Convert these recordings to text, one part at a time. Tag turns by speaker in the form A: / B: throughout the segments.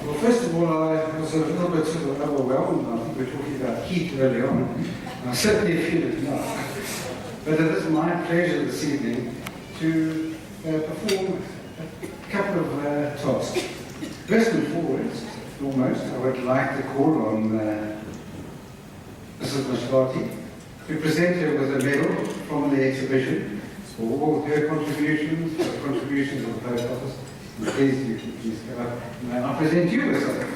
A: Well, first of all, I was a little bit sort of overwhelmed. I think we were talking about heat early on. I certainly feel it now. But it is my pleasure this evening to perform a couple of tasks. First and foremost, I would like to call on Mrs. Mashwati to present her with a medal from the exhibition for all her contributions, the contributions of the Post Office. And please, you can please come up and I'll present you with something.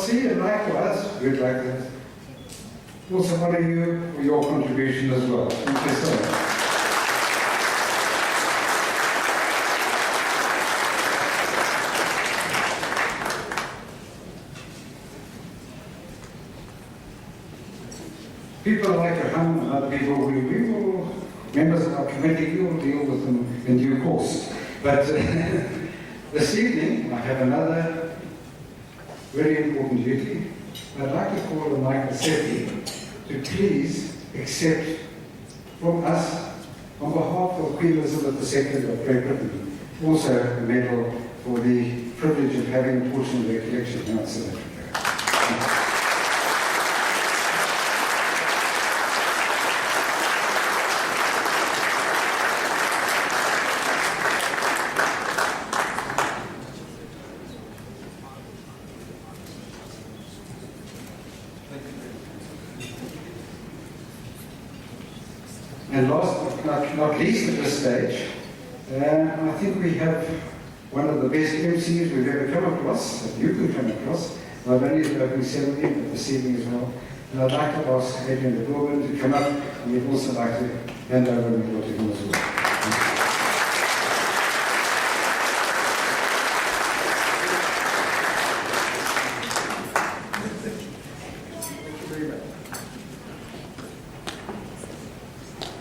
A: And likewise, we'd like to also honor you for your contribution as well. Thank you so much. People like Johan and other people, we will, members of our committee, we will deal with them in due course. But this evening, I have another very important duty. I'd like to call on Michael Sethi to please accept from us, on behalf of Queen Elizabeth II of Great Britain, also a medal for the privilege of having a portion of their collection here in South Africa. And last but not least at this stage, I think we have one of the best MCs we've ever come across, that you can come across, not only at the opening ceremony, but this evening as well. And I'd like to ask Adrian de Bourman to come up, and we'd also like to hand over the floor to him as well.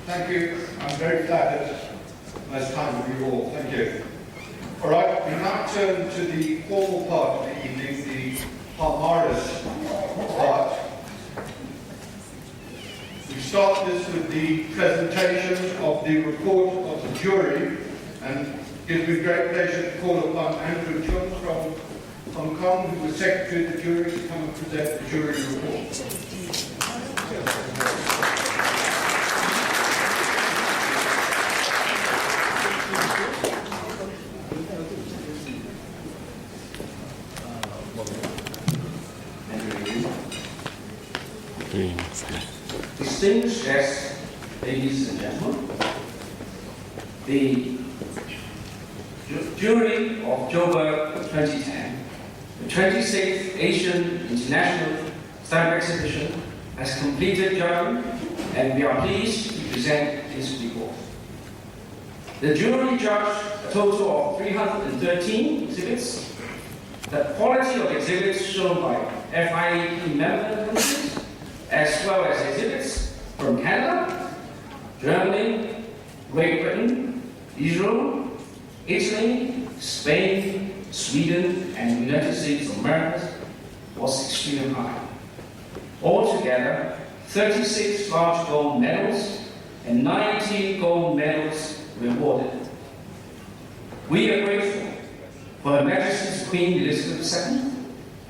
B: Thank you. I'm very flattered. Nice time with you all. Thank you. All right, we now turn to the formal part of the evening, the Palmaris part. We start this with the presentation of the report of the jury, and it gives me great pleasure to call upon Andrew Chung from Hong Kong, who was Secretary of the Jury, to come and present the jury report.
C: Distinguished guests, ladies and gentlemen, the jury of Joburg 2010, the 26th Asian International Stamp Exhibition, has completed judgment, and we are pleased to present this report. The jury judged a total of 313 exhibits. The quality of exhibits shown by FIAP member countries, as well as exhibits from Canada, Germany, Great Britain, Israel, Italy, Spain, Sweden, and the United States of America, was extremely high. Altogether, 36 large gold medals and 19 gold medals were awarded. We are grateful for Her Majesty's Queen Elizabeth II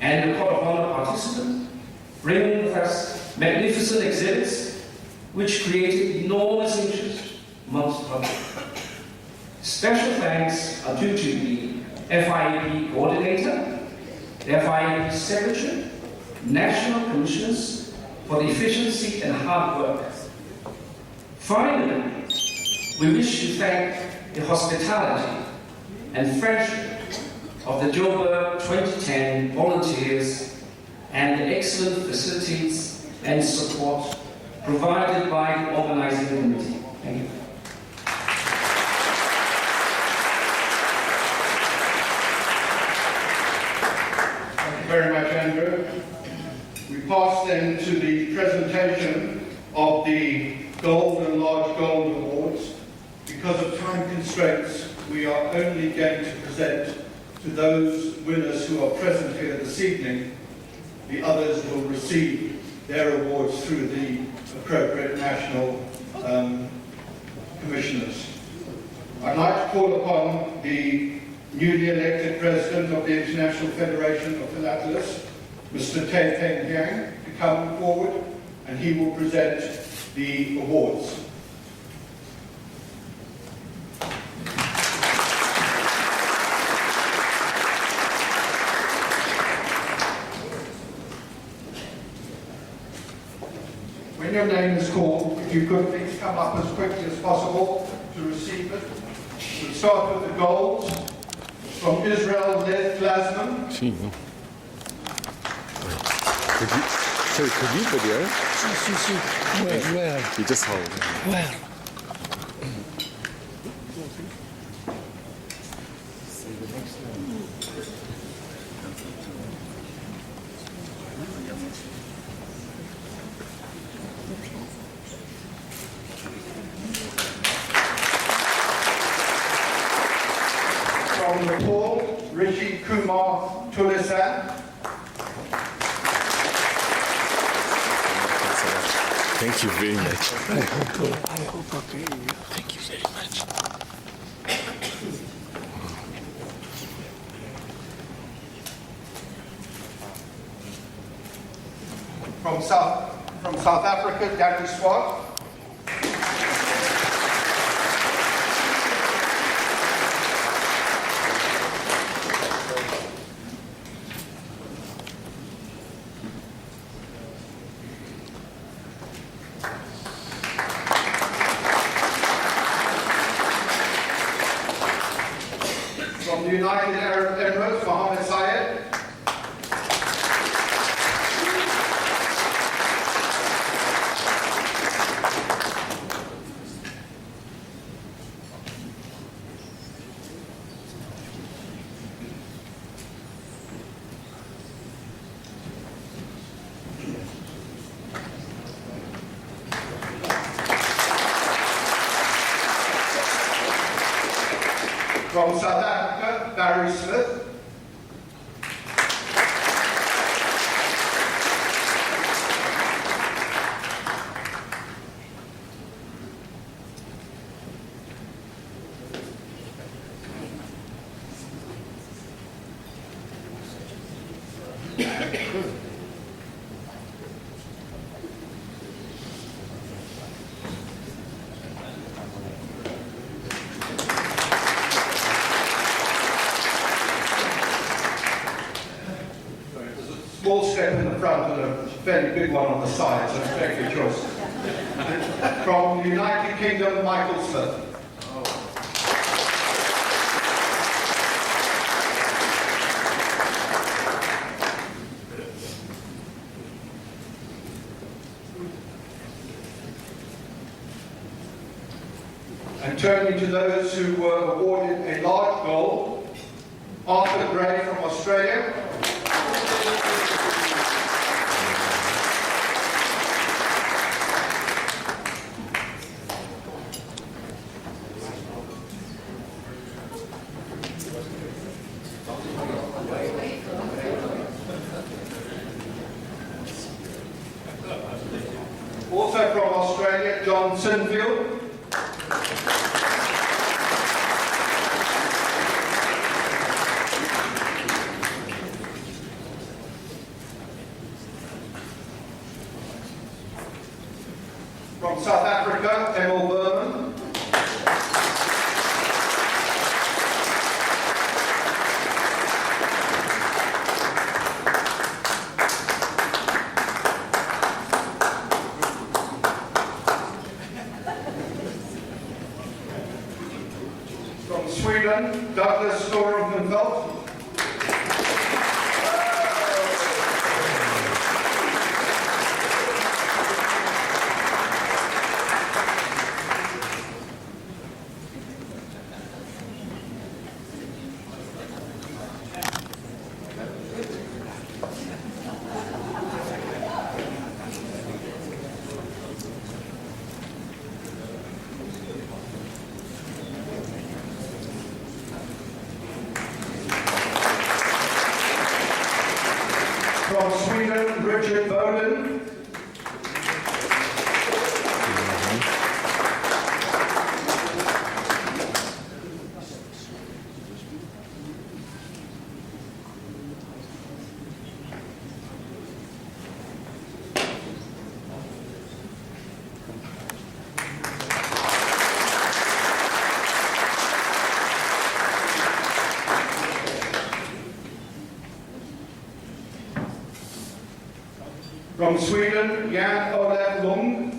C: and the Court of Honor participants, bringing with us magnificent exhibits which created enormous interest amongst the public. Special thanks are due to the FIAP coordinator, the FIAP secretary, national commissioners for the efficiency and hard work. Finally, we wish to thank the hospitality and friendship of the Joburg 2010 volunteers and the excellent facilities and support provided by the organizing committee. Thank you.
B: Thank you very much, Andrew. We pass then to the presentation of the Gold and Large Gold Awards. Because of time constraints, we are only going to present to those winners who are present here this evening. The others will receive their awards through the appropriate national commissioners. I'd like to call upon the newly elected president of the International Federation of Philatelists, Mr. Tay Peng Yang, to come forward, and he will present the awards. When your name is called, if you could please come up as quickly as possible to receive it. We'll start with the gold from Israel, led Glassman.
D: Could you video? Where? You just hold. Where?
B: From Nepal, Rishi Kumar Tulisan.
D: Thank you very much.
E: I hope okay. Thank you very much.
B: From South Africa, Danny Swart. From the United Arab Emirates, Mohammed Sayed. From South Africa, Barry Smith. Small step in the front and a fairly big one on the side, so expect your choice. From the United Kingdom, Michael Smith. And turning to those who were awarded a large gold, Arthur Gray from Australia. Also from Australia, John Sinfield. From South Africa, Emil Berman. From Sweden, Douglas Storenfeld. From Sweden, Jan Olaf Lund.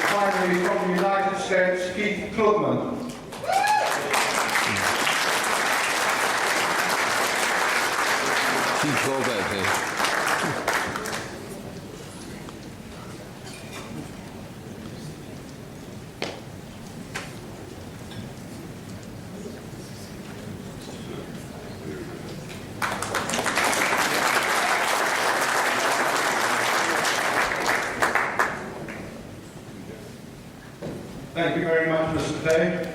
B: Finally, from the United States, Keith Klugman.
D: Keith, well done, hey.
B: Thank you very much, Mr. Day.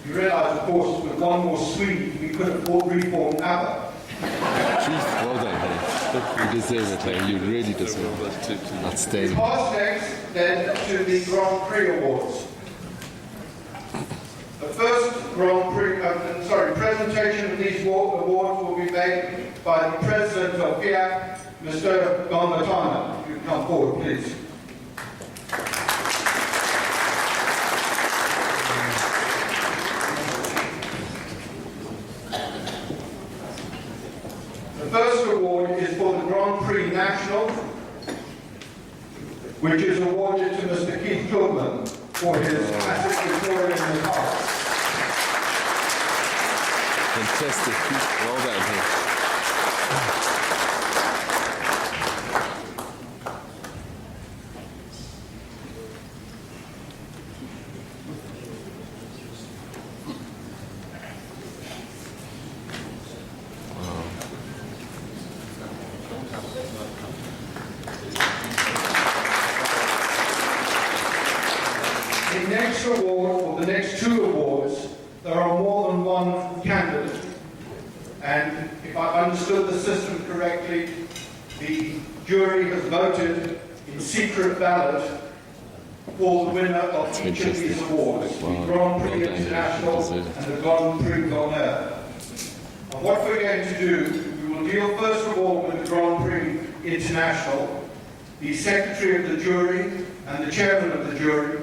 B: You realise, of course, with one more Swede, we could have reformed ABBA.
D: Keith, well done, hey. You deserve it, hey. You really deserve it. Outstanding.
B: Pass next, then, to the Grand Prix Awards. The first Grand Prix, presentation of these awards will be made by the President of FIAC, Mr. Glassman. If you come forward, please. The first award is for the Grand Prix National, which is awarded to Mr. Keith Klugman for his classic Victorian in the past.
D: Fantastic, Keith. Well done, hey.
B: The next award, or the next two awards, there are more than one candidate. And if I understood the system correctly, the jury has voted in secret ballot for the winner of each of these awards, the Grand Prix International and the Grand Prix d'Honneur. And what we're going to do, we will deal first of all with the Grand Prix International. The secretary of the jury and the chairman of the jury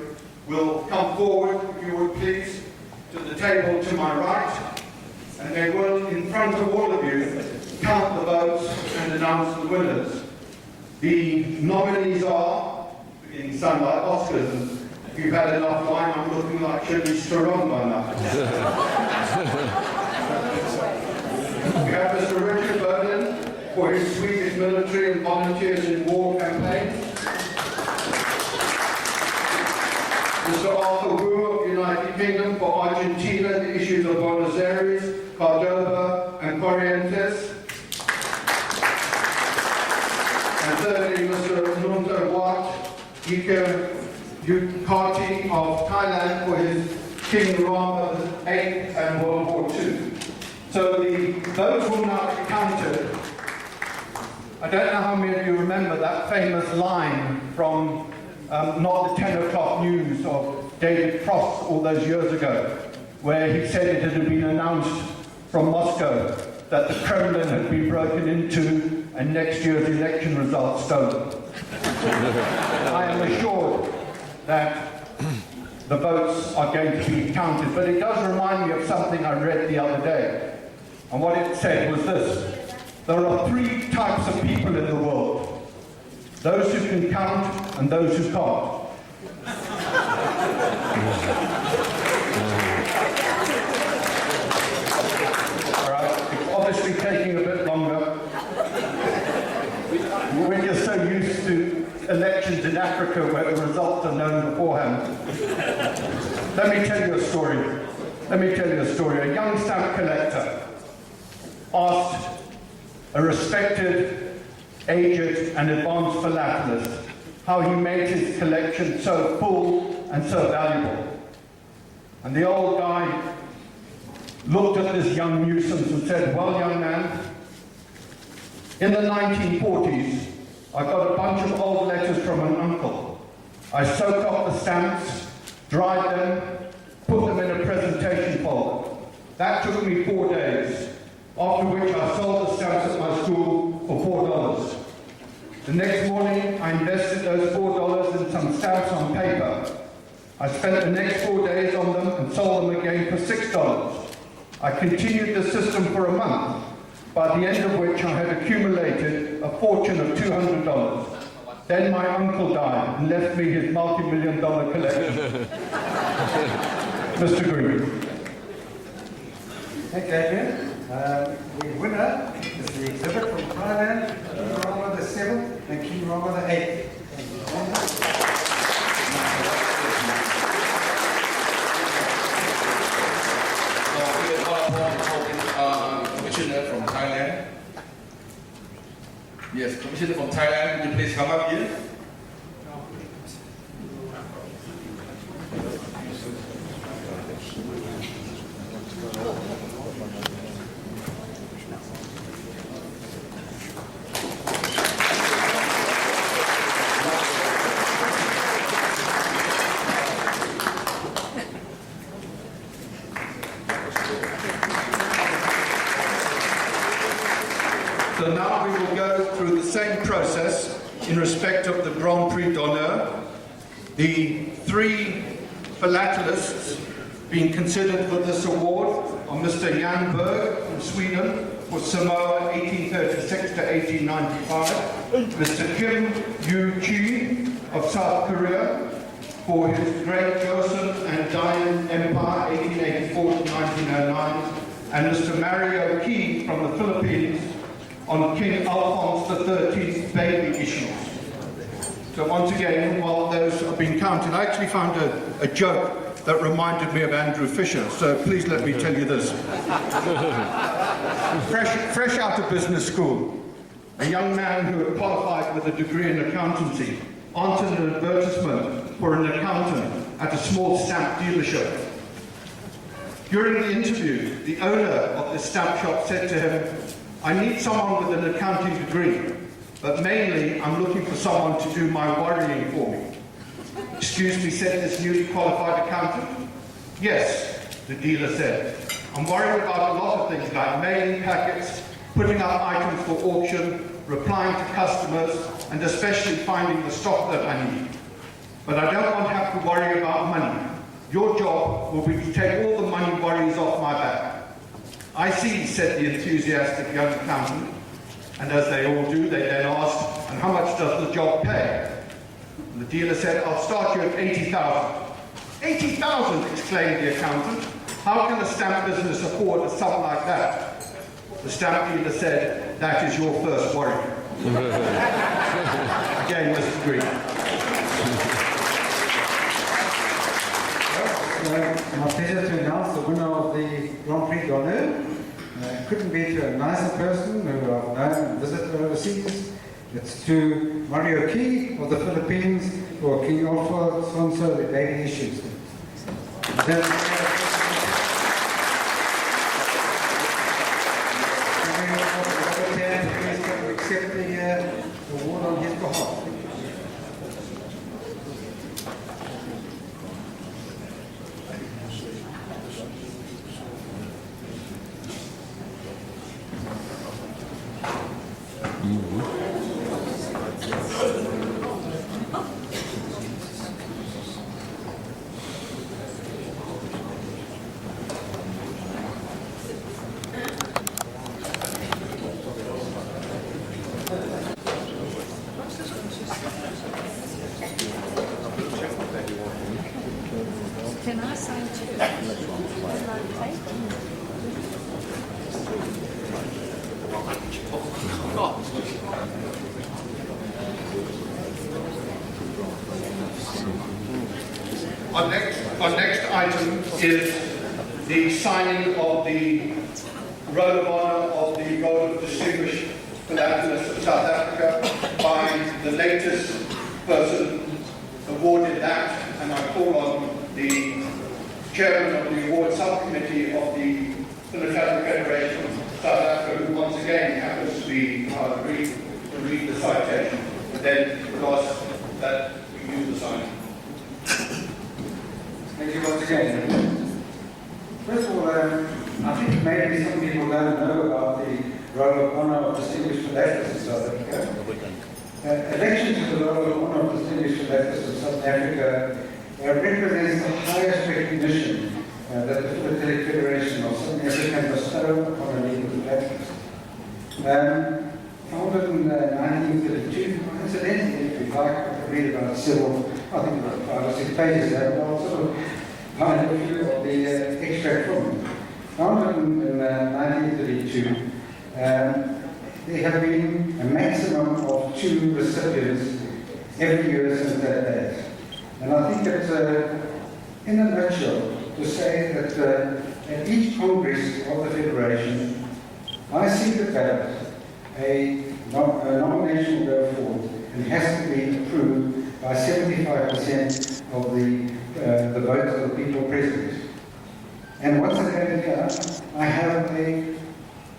B: will come forward, if you would please, to the table to my right, and they will, in front of all of you, count the votes and announce the winners. The nominees are, beginning to sound like Oscars, and if you've had enough wine, I'm looking like Charlize Theron by now. We have Mr. Richard Berlin for his Swedish military and volunteers in war campaign. Mr. Arthur Wu of the United Kingdom for Argentina, the issues of Buenos Aires, Córdoba and Corrientes. And thirdly, Mr. Nunta Wat Ika Yukati of Thailand for his King Rama VIII and World War II. So the votes will now be counted. I don't know how many of you remember that famous line from not the 10 o'clock news of David Frost all those years ago, where he said it had been announced from Moscow that the Kremlin had been broken into and next year's election results stolen. I am assured that the votes are going to be counted, but it does remind me of something I read the other day. And what it said was this: there are three types of people in the world. Those who can count and those who can't. All right, it's obviously taking a bit longer. We're just so used to elections in Africa where the results are known beforehand. Let me tell you a story. A young stamp collector asked a respected, aged and advanced philatelist how he made his collection so full and so valuable. And the old guy looked at this young nuisance and said, well, young man, in the 1940s, I got a bunch of old letters from an uncle I soaked up the stamps, dried them, put them in a presentation folder. That took me 4 days, after which I sold the stamps at my school for $4. The next morning, I invested those $4 in some stamps on paper. I spent the next 4 days on them and sold them again for $6. I continued the system for a month, by the end of which I had accumulated a fortune of $200. Then my uncle died and left me his multi-million-dollar collection. Mr. Green.
A: Thank you, Adrian. The winner is the exhibit from Thailand, King Rama the 7th and King Rama the 8th.
F: We are calling Commissioner from Thailand. Yes, Commissioner from Thailand, would you please come up here?
B: So now we will go through the same process in respect of the Grand Prix d'Honneur. The 3 philatelists being considered for this award are Mr. Jan Berg from Sweden for Samoa 1836 to 1895, Mr. Kim Yu-chi of South Korea for his Great Joseon and Dian Empire 1884 to 1909, and Mr. Mario Key from the Philippines on King Alphonse XIII's baby issues. So once again, while those are being counted, I actually found a joke that reminded me of Andrew Fisher, so please let me tell you this. Fresh out of business school, a young man who had qualified with a degree in accountancy answered an advertisement for an accountant at a small stamp dealership. During the interview, the owner of the stamp shop said to him, "I need someone with an accounting degree, but mainly I'm looking for someone to do my worrying for me." "Excuse me," said this newly qualified accountant. "Yes," the dealer said. "I'm worried about a lot of things like mailing packets, putting up items for auction, replying to customers, and especially finding the stock that I need. But I don't want to have to worry about money. Your job will be to take all the money worries off my back." "I see," said the enthusiastic young accountant, and as they all do, they then asked, "And how much does the job pay?" And the dealer said, "I'll start you at 80,000. 80,000, exclaimed the accountant. "How can a stamp business afford a sum like that?" The stamp dealer said, "That is your first worry." Again, Mr. Green.
A: My pleasure to announce the winner of the Grand Prix d'Honneur. Couldn't be to a nicer person who I've known and visited overseas. It's to Mario Key of the Philippines for King Alphonse the baby issues. Then, please come to accept the award on his behalf.
G: Can I sign too?
B: Our next item is the signing of the Roll of Honour of the Gold Distinguished Philatelist of South Africa by the latest person awarded that, and I call on the chairman of the award subcommittee of the Philatelic Federation of South Africa, who once again happens to be to read the citation, and then would ask that we use the sign.
A: Thank you once again. First of all, I think maybe some people don't know about the Roll of Honour of Distinguished Philanthropists in South Africa. Election to the Roll of Honour of Distinguished Philanthropists of South Africa represents the highest recognition that the Philatelic Federation of Southern Africa bestowed upon a legal philanthropist. Founded in 1932, incidentally, if you like, I can read about several, I think about 5 or 6 pages there, but I'll sort of find a few of the extract from it. Founded in 1932, there have been a maximum of 2 recipients every year since that date. And I think it's, in a nutshell, to say that at each Congress of the Federation, I see the ballot, a nomination will go forward and has to be approved by 75% of the votes of the people present. And once again here, I have an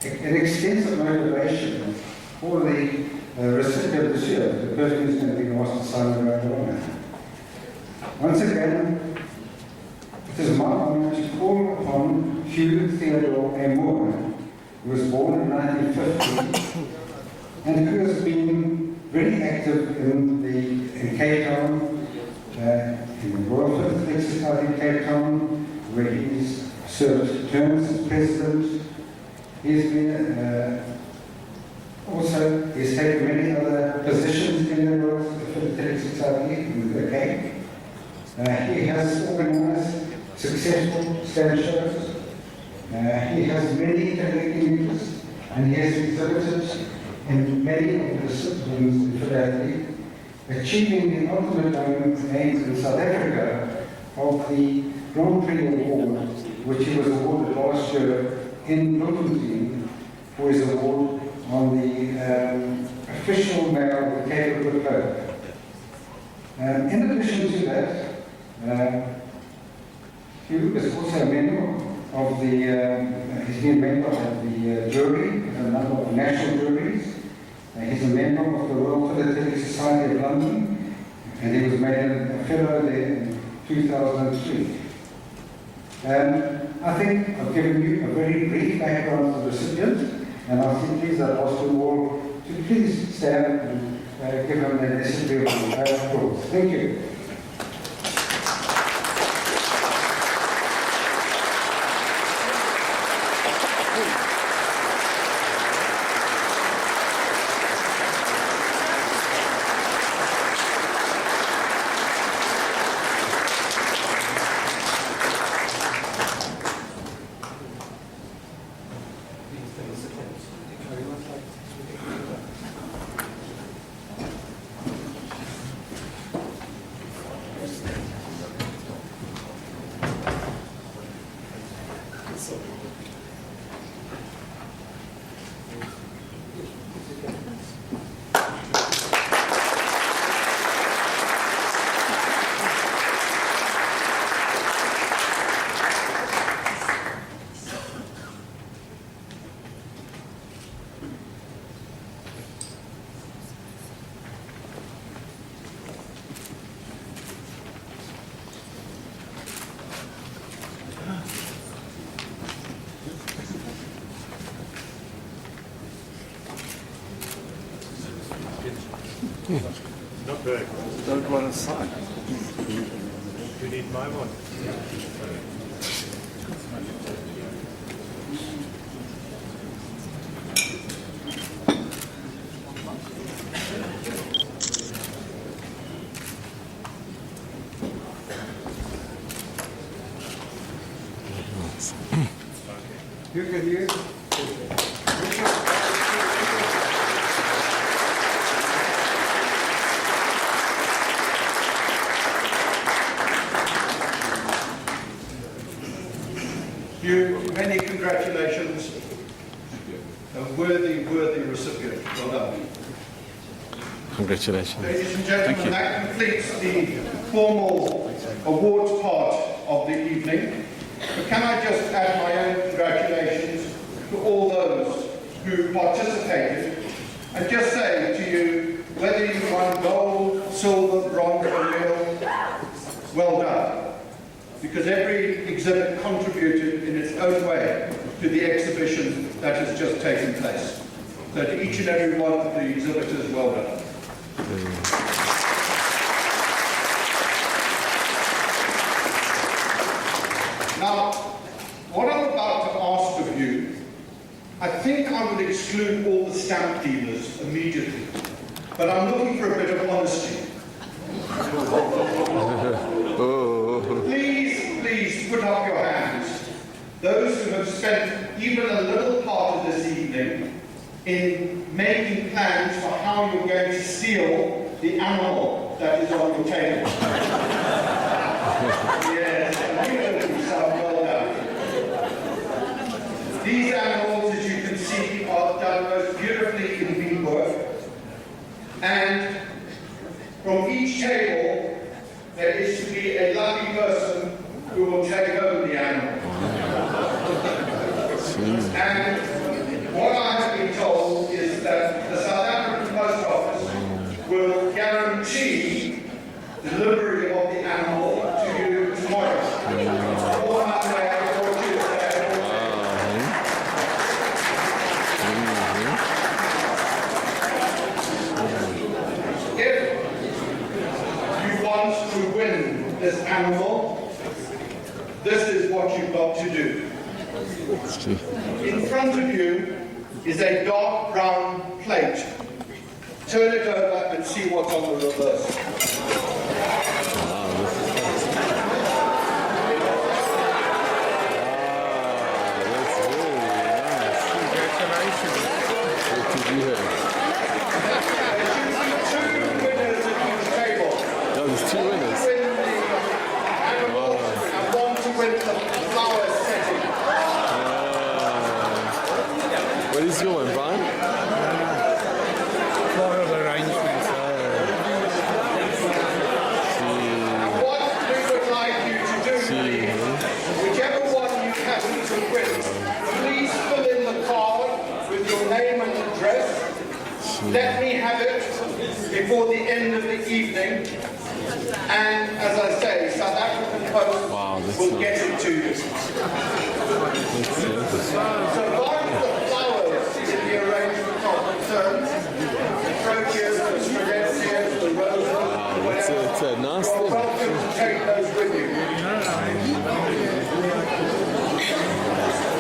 A: extensive motivation for the recipient this year, the person who's going to be asked to sign the Roll of Honour. Once again, it is my honour to call upon Hugh Theodore A. Moore, who was born in 1950 and who has been very active in Cape Town, in the Royal Philatelic Society in Cape Town, where he's served terms as president. He's been he's taken many other positions in the Royal Philatelic Society in the Cape. He has organized successful stand shows. He has many collecting interests, and he has exhibited in many of the disciplines in philately, achieving the ultimate aim in South Africa of the Grand Prix Award, which he was awarded last year in Bloemfontein for his award on the official mail of the Cape of Good Hope. In addition to that, Hugh is also a member of the, he's been a member of the jury, a number of national juries. He's a member of the Royal Philatelic Society of London, and he was made a fellow there in 2003. I think I've given you a very brief background of the recipient, and I think please I'd ask you all to please stand and give him the necessary applause. Thank you.
H: Not bad.
E: Don't want to sign.
H: You need my one.
A: You can use.
B: Many congratulations. A worthy recipient. Well done.
D: Congratulations.
B: Ladies and gentlemen, that completes the formal awards part of the evening. But can I just add my own congratulations to all those who participated and just say to you, whether you won gold, silver, bronze or medal, well done. because every exhibit contributed in its own way to the exhibition that has just taken place. So to each and every one of the exhibitors, well done. Now, what I'm about to ask of you, I think I would exclude all the stamp dealers immediately, but I'm looking for a bit of honesty. Please put up your hands. Those who have spent even a little part of this evening in making plans for how you're going to steal the animal that is on your table. Yes, well done. These animals, as you can see, are done most beautifully in beadwork. And from each table, there is to be a lucky person who will take home the animal. And what I have been told is that the South African Post Office will guarantee delivery of the animal to you tomorrow. Or Monday, or Tuesday, If you want to win this animal, this is what you've got to do. In front of you is a dark brown plate. Turn it over and see what's on the reverse.
D: What is your one, Brian?
E: Floral arrangements.
B: What we would like you to do, please, whichever one you happen to win, please fill in the card with your name and address. Let me have it before the end of the evening. And as I say, South African Post will get it to you. So far as the flowers in the arrangement are concerned, the crocuses, the strelitzias, the roses,
D: It's a nice
B: you're
D: thing.
B: welcome to take those with you.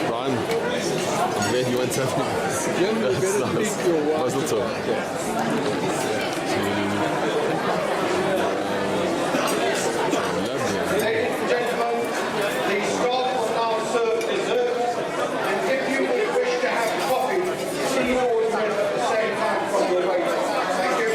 D: Brian, I'm glad you went something. That's nice. Mazel tov.
B: Ladies and gentlemen, the staff will now serve dessert, and if you would wish to have coffee, please order it at the same time from your waiter. Thank you.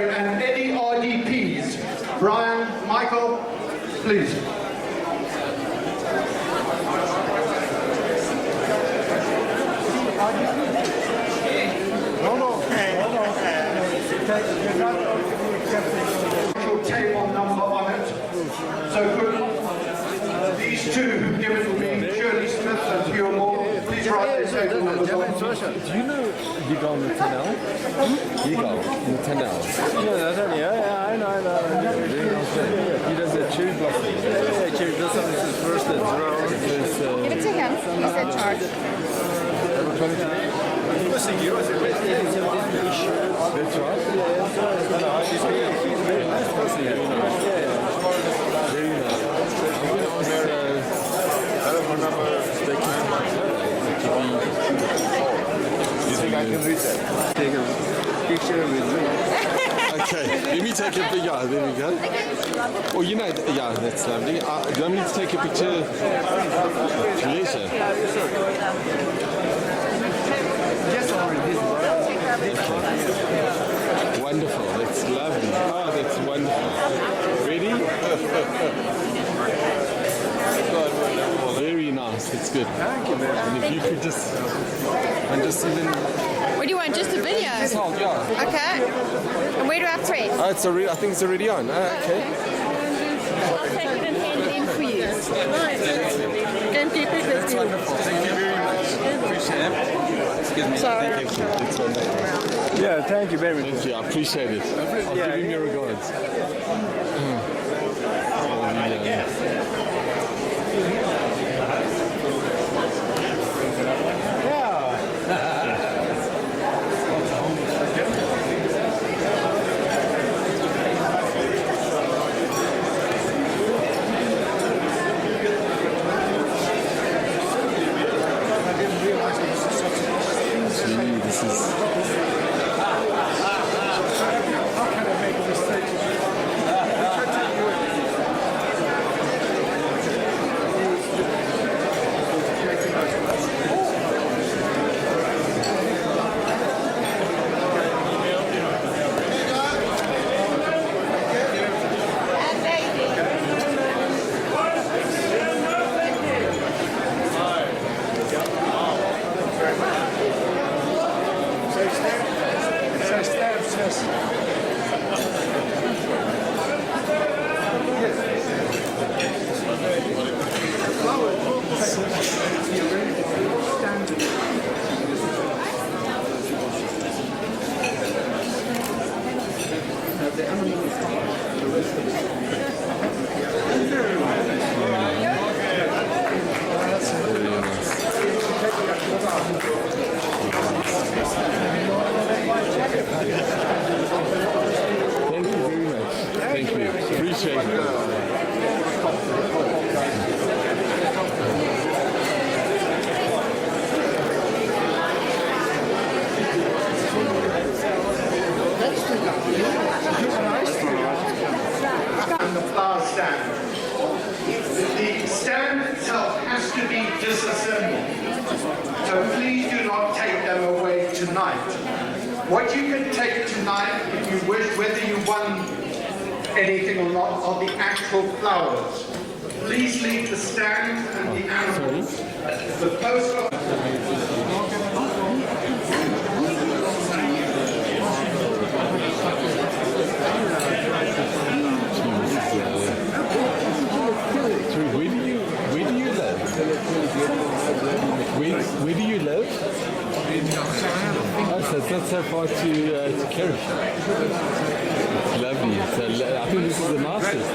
B: And any RDPs? Brian, Michael, please. Actual table number on it. So could these two who've given me, Shirley Smith and Hugh Moore, please write their table numbers on.
D: Do you know Yigal in the Tunnel? Yigal in the Tunnel.
E: Yeah, I know.
D: He does a cherry blossom.
E: Yeah, Cherry Blossom is his first and
G: Give it to him. He's in charge.
D: That's right.
E: He's a very nice person.
D: Very nice. I don't remember taking You think I can read that?
E: Take a picture with me.
D: Okay, let me take a picture. There we go. Oh, you know, yeah, that's lovely. Do you want me to take a picture later?
E: Yes, already.
D: Wonderful, that's lovely. Oh, that's wonderful. Ready? Very nice, that's good.
E: Thank you, man.
D: And if you could just, and just even...
G: What do you want? Just a video?
D: Yeah.
G: Okay. And where do I press?
D: Oh, it's already, I think it's already on. Okay.
G: I'll take it and hand it in for you. Don't keep it with you.
D: Wonderful, thank you very much. Excuse me.
G: Sorry.
D: Thank you. It's wonderful.
H: Yeah, thank you very much.
D: Thank you. I appreciate it. I'll
H: Yeah,
D: give him your regards. Gee, this is... Thank you very much. Thank you. Appreciate it.
B: And the flower stand. The stand itself has to be disassembled. So please do not take them away tonight. What you can take tonight, if you wish, whether you won anything or not, are the actual flowers. Please leave the stand and the animals. The post
D: Sorry, where do you live? Where do you live? Oh, so it's not so far to Kerry. It's lovely. So, I think this is the nicest.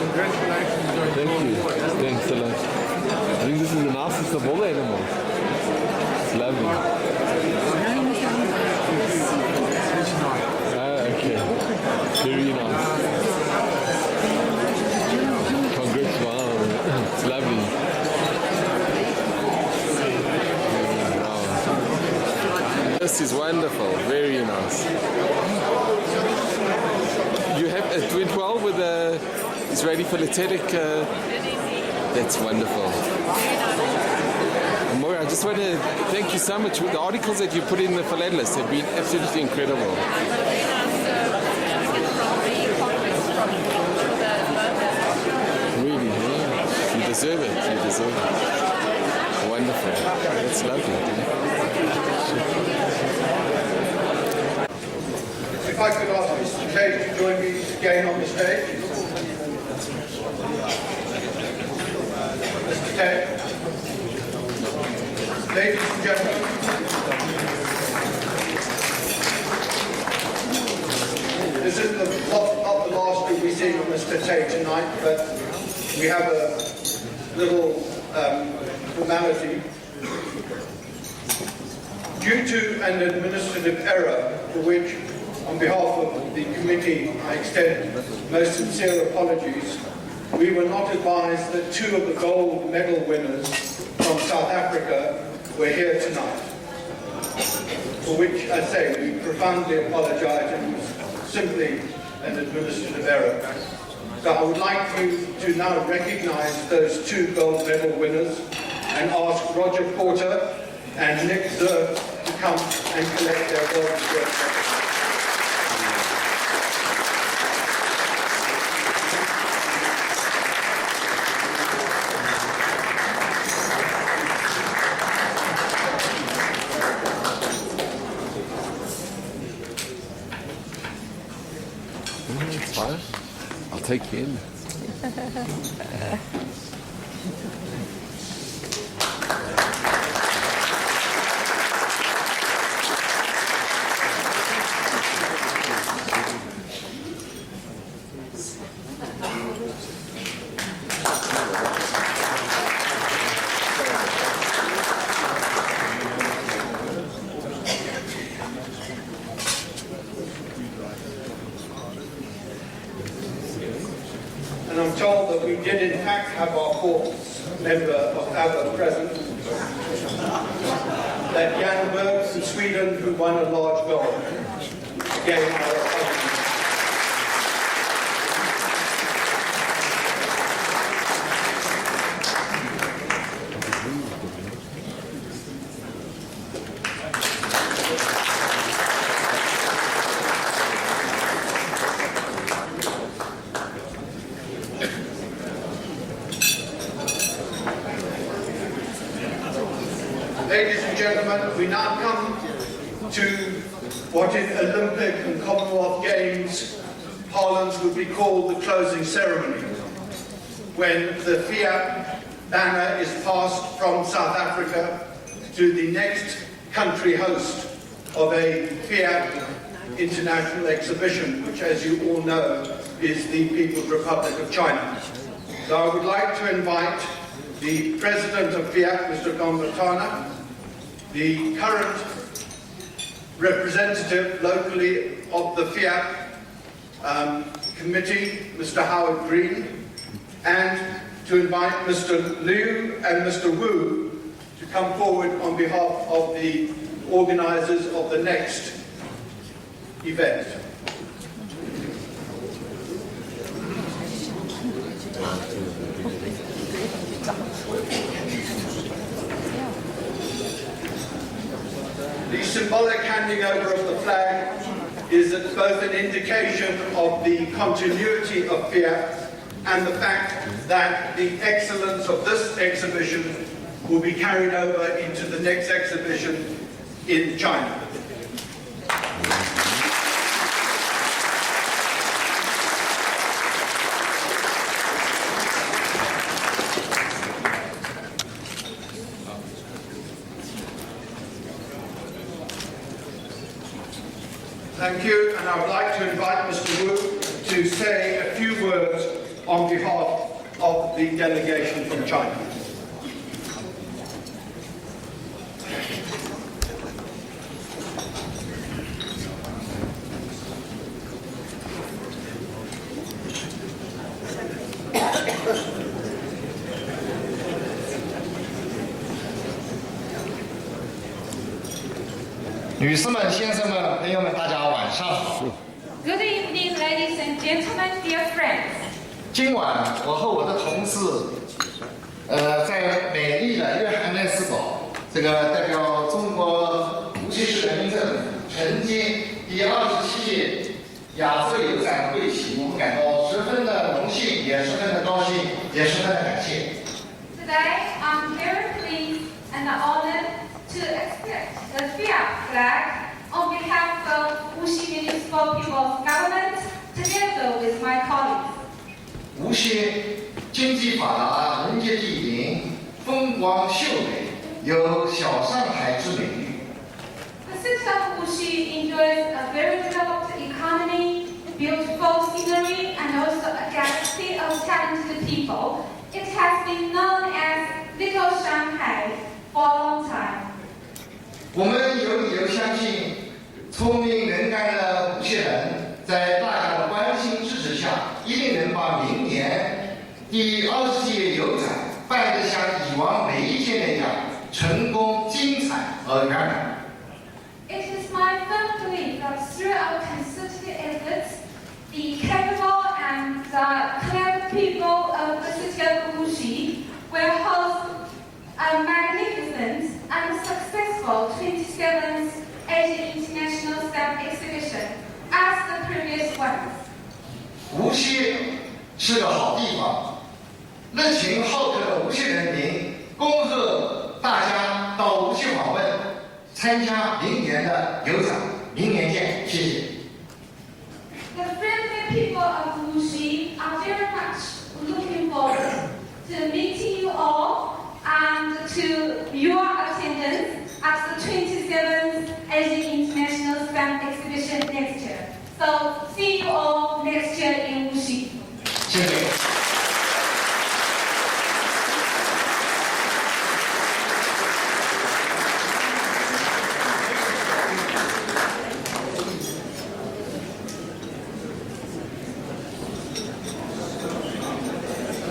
D: Thank you. Thanks a lot. I think this is the nicest of all the animals. It's lovely. Ah, okay. Very nice. Congrats, wow. It's lovely. Wow. This is wonderful. Very nice. You have a twin 12 with a Israeli philatelic. That's wonderful. Moira, I just want to thank you so much. The articles that you put in the philatelist have been absolutely incredible. Really, yeah. You deserve it. You deserve it. Wonderful. That's lovely.
B: If I could ask Mr. Cage to join me again on the stage. Mr. Cage. Ladies and gentlemen. This is not the last that we see from Mr. Tate tonight, but we have a little formality. Due to an administrative error, for which, on behalf of the committee, I extend most sincere apologies, we were not advised that two of the gold medal winners from South Africa were here tonight, for which, I say, we profoundly apologize, and it was simply an administrative error. So I would like you to now recognize those two gold medal winners and ask Roger Porter and Nick Zer to come and collect their gold medals.
D: It's fine. I'll take you in.
B: we did in fact have our fourth member of ABBA present, that Jan Berg from Sweden, who won a large gold. Again, our apologies. Ladies and gentlemen, we now come to what in Olympic and Commonwealth Games parlance would be called the closing ceremony, when the Fiat banner is passed from South Africa to the next country host of a Fiat international exhibition, which, as you all know, is the People's Republic of China. So I would like to invite the President of Fiat, Mr. Gondratana, the current representative locally of the Fiat committee, Mr. Howard Green, and to invite Mr. Liu and Mr. Wu to come forward on behalf of the organizers of the next event. The symbolic handing over of the flag is both an indication of the continuity of Fiat and the fact that the excellence of this exhibition will be carried over into the next exhibition in China. Thank you, and I would like to invite Mr. Wu to say a few words on behalf of the delegation from China.
I: Good evening, ladies and gentlemen, dear friends.
J: 今晚我和我的同事，在美丽的约翰内斯堡，这个代表中国无锡市人民政府承接第27届亚洲友展会期，我们感到十分的荣幸，也十分的高兴，也十分的感谢。
I: Today, I'm very pleased and honored to accept the Fiat flag on behalf of Wuxi Municipal People's Government, together with my colleagues.
J: 无锡经济发达，人杰地灵，风光秀美，有小上海之美誉。
I: The city of Wuxi enjoys a very developed economy, beautiful scenery, and also a galaxy of talented people. It has been known as Little Shanghai for a long time.
J: 我们有理由相信，聪明能干的无锡人，在大家的关心支持下，一定能把明年第20届友展办得像以往每一届那样成功、精彩而圆满。
I: It is my firm belief that through our concerted efforts, the capable and clever people of the city of Wuxi will host a magnificent and successful 27th Asian International Stamp Exhibition as the previous ones.
J: 无锡是个好地方，热情好客的无锡人民恭贺大家到无锡访问，参加明年的友展。明年见，谢谢。
I: The friendly people of Wuxi are very much looking forward to meeting you all and to your attendance at the 27th Asian International Stamp Exhibition next year. So see you all next year in Wuxi.
J: 谢谢。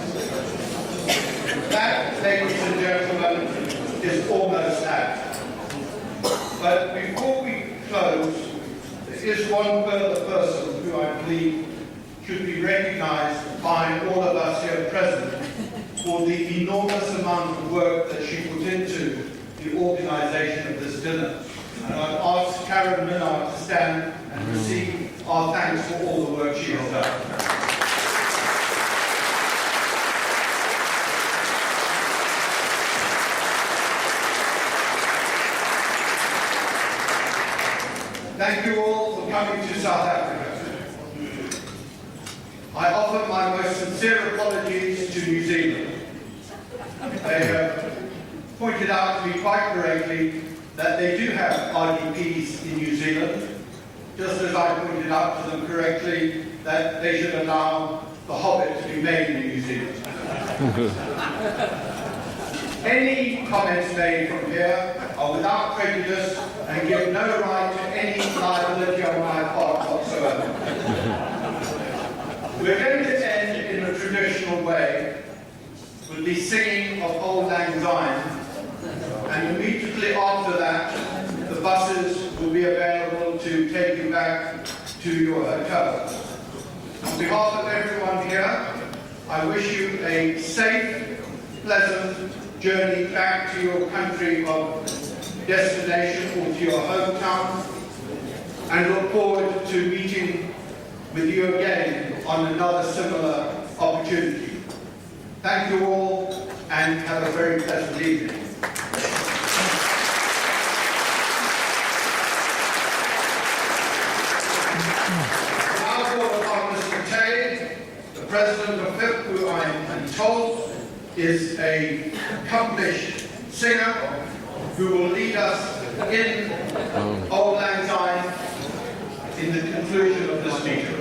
B: Ladies one further person who I believe should be recognized by all of us here present for the enormous amount of work that she put into the organization of this dinner. And I'd ask Karen Minard to stand and receive our thanks for all the work she has done. Thank you all for coming to South Africa. I offer my most sincere apologies to New Zealand. They have pointed out to me quite correctly that they do have RDPs in New Zealand, just as I pointed out to them correctly that they should allow The Hobbit to be made in New Zealand. Any comments made from here are without prejudice and give no right to any liability on my part whatsoever. We're going to end in a traditional way with the singing of Old Lang Syne, and immediately after that, the buses will be available to take you back to your hotel. On behalf of everyone here, I wish you a safe, pleasant journey back to your country of destination or to your hometown, and look forward to meeting with you again on another similar opportunity. Thank you all, and have a very pleasant evening. Now call upon Mr. Tay, the President of FIP, who I am told is an accomplished singer who will lead us in Old Lang Syne in the conclusion of this meeting.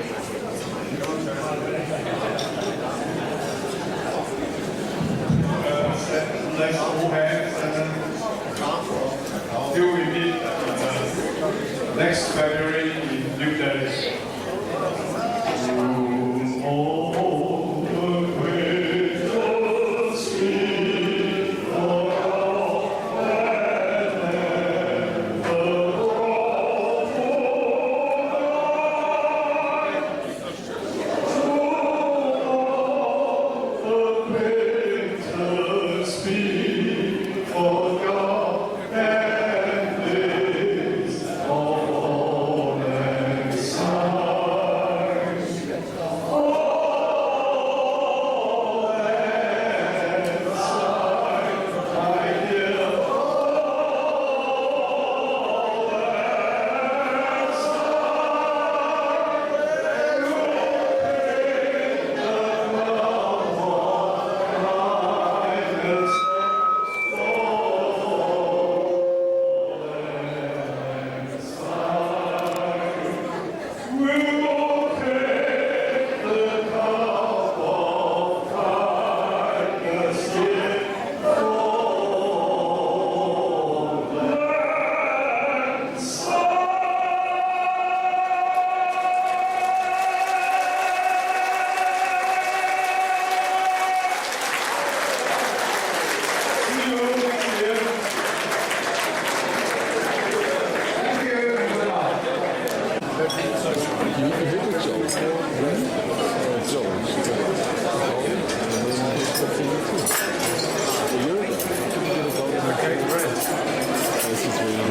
H: Let's all hands until we meet next February in New Delhi.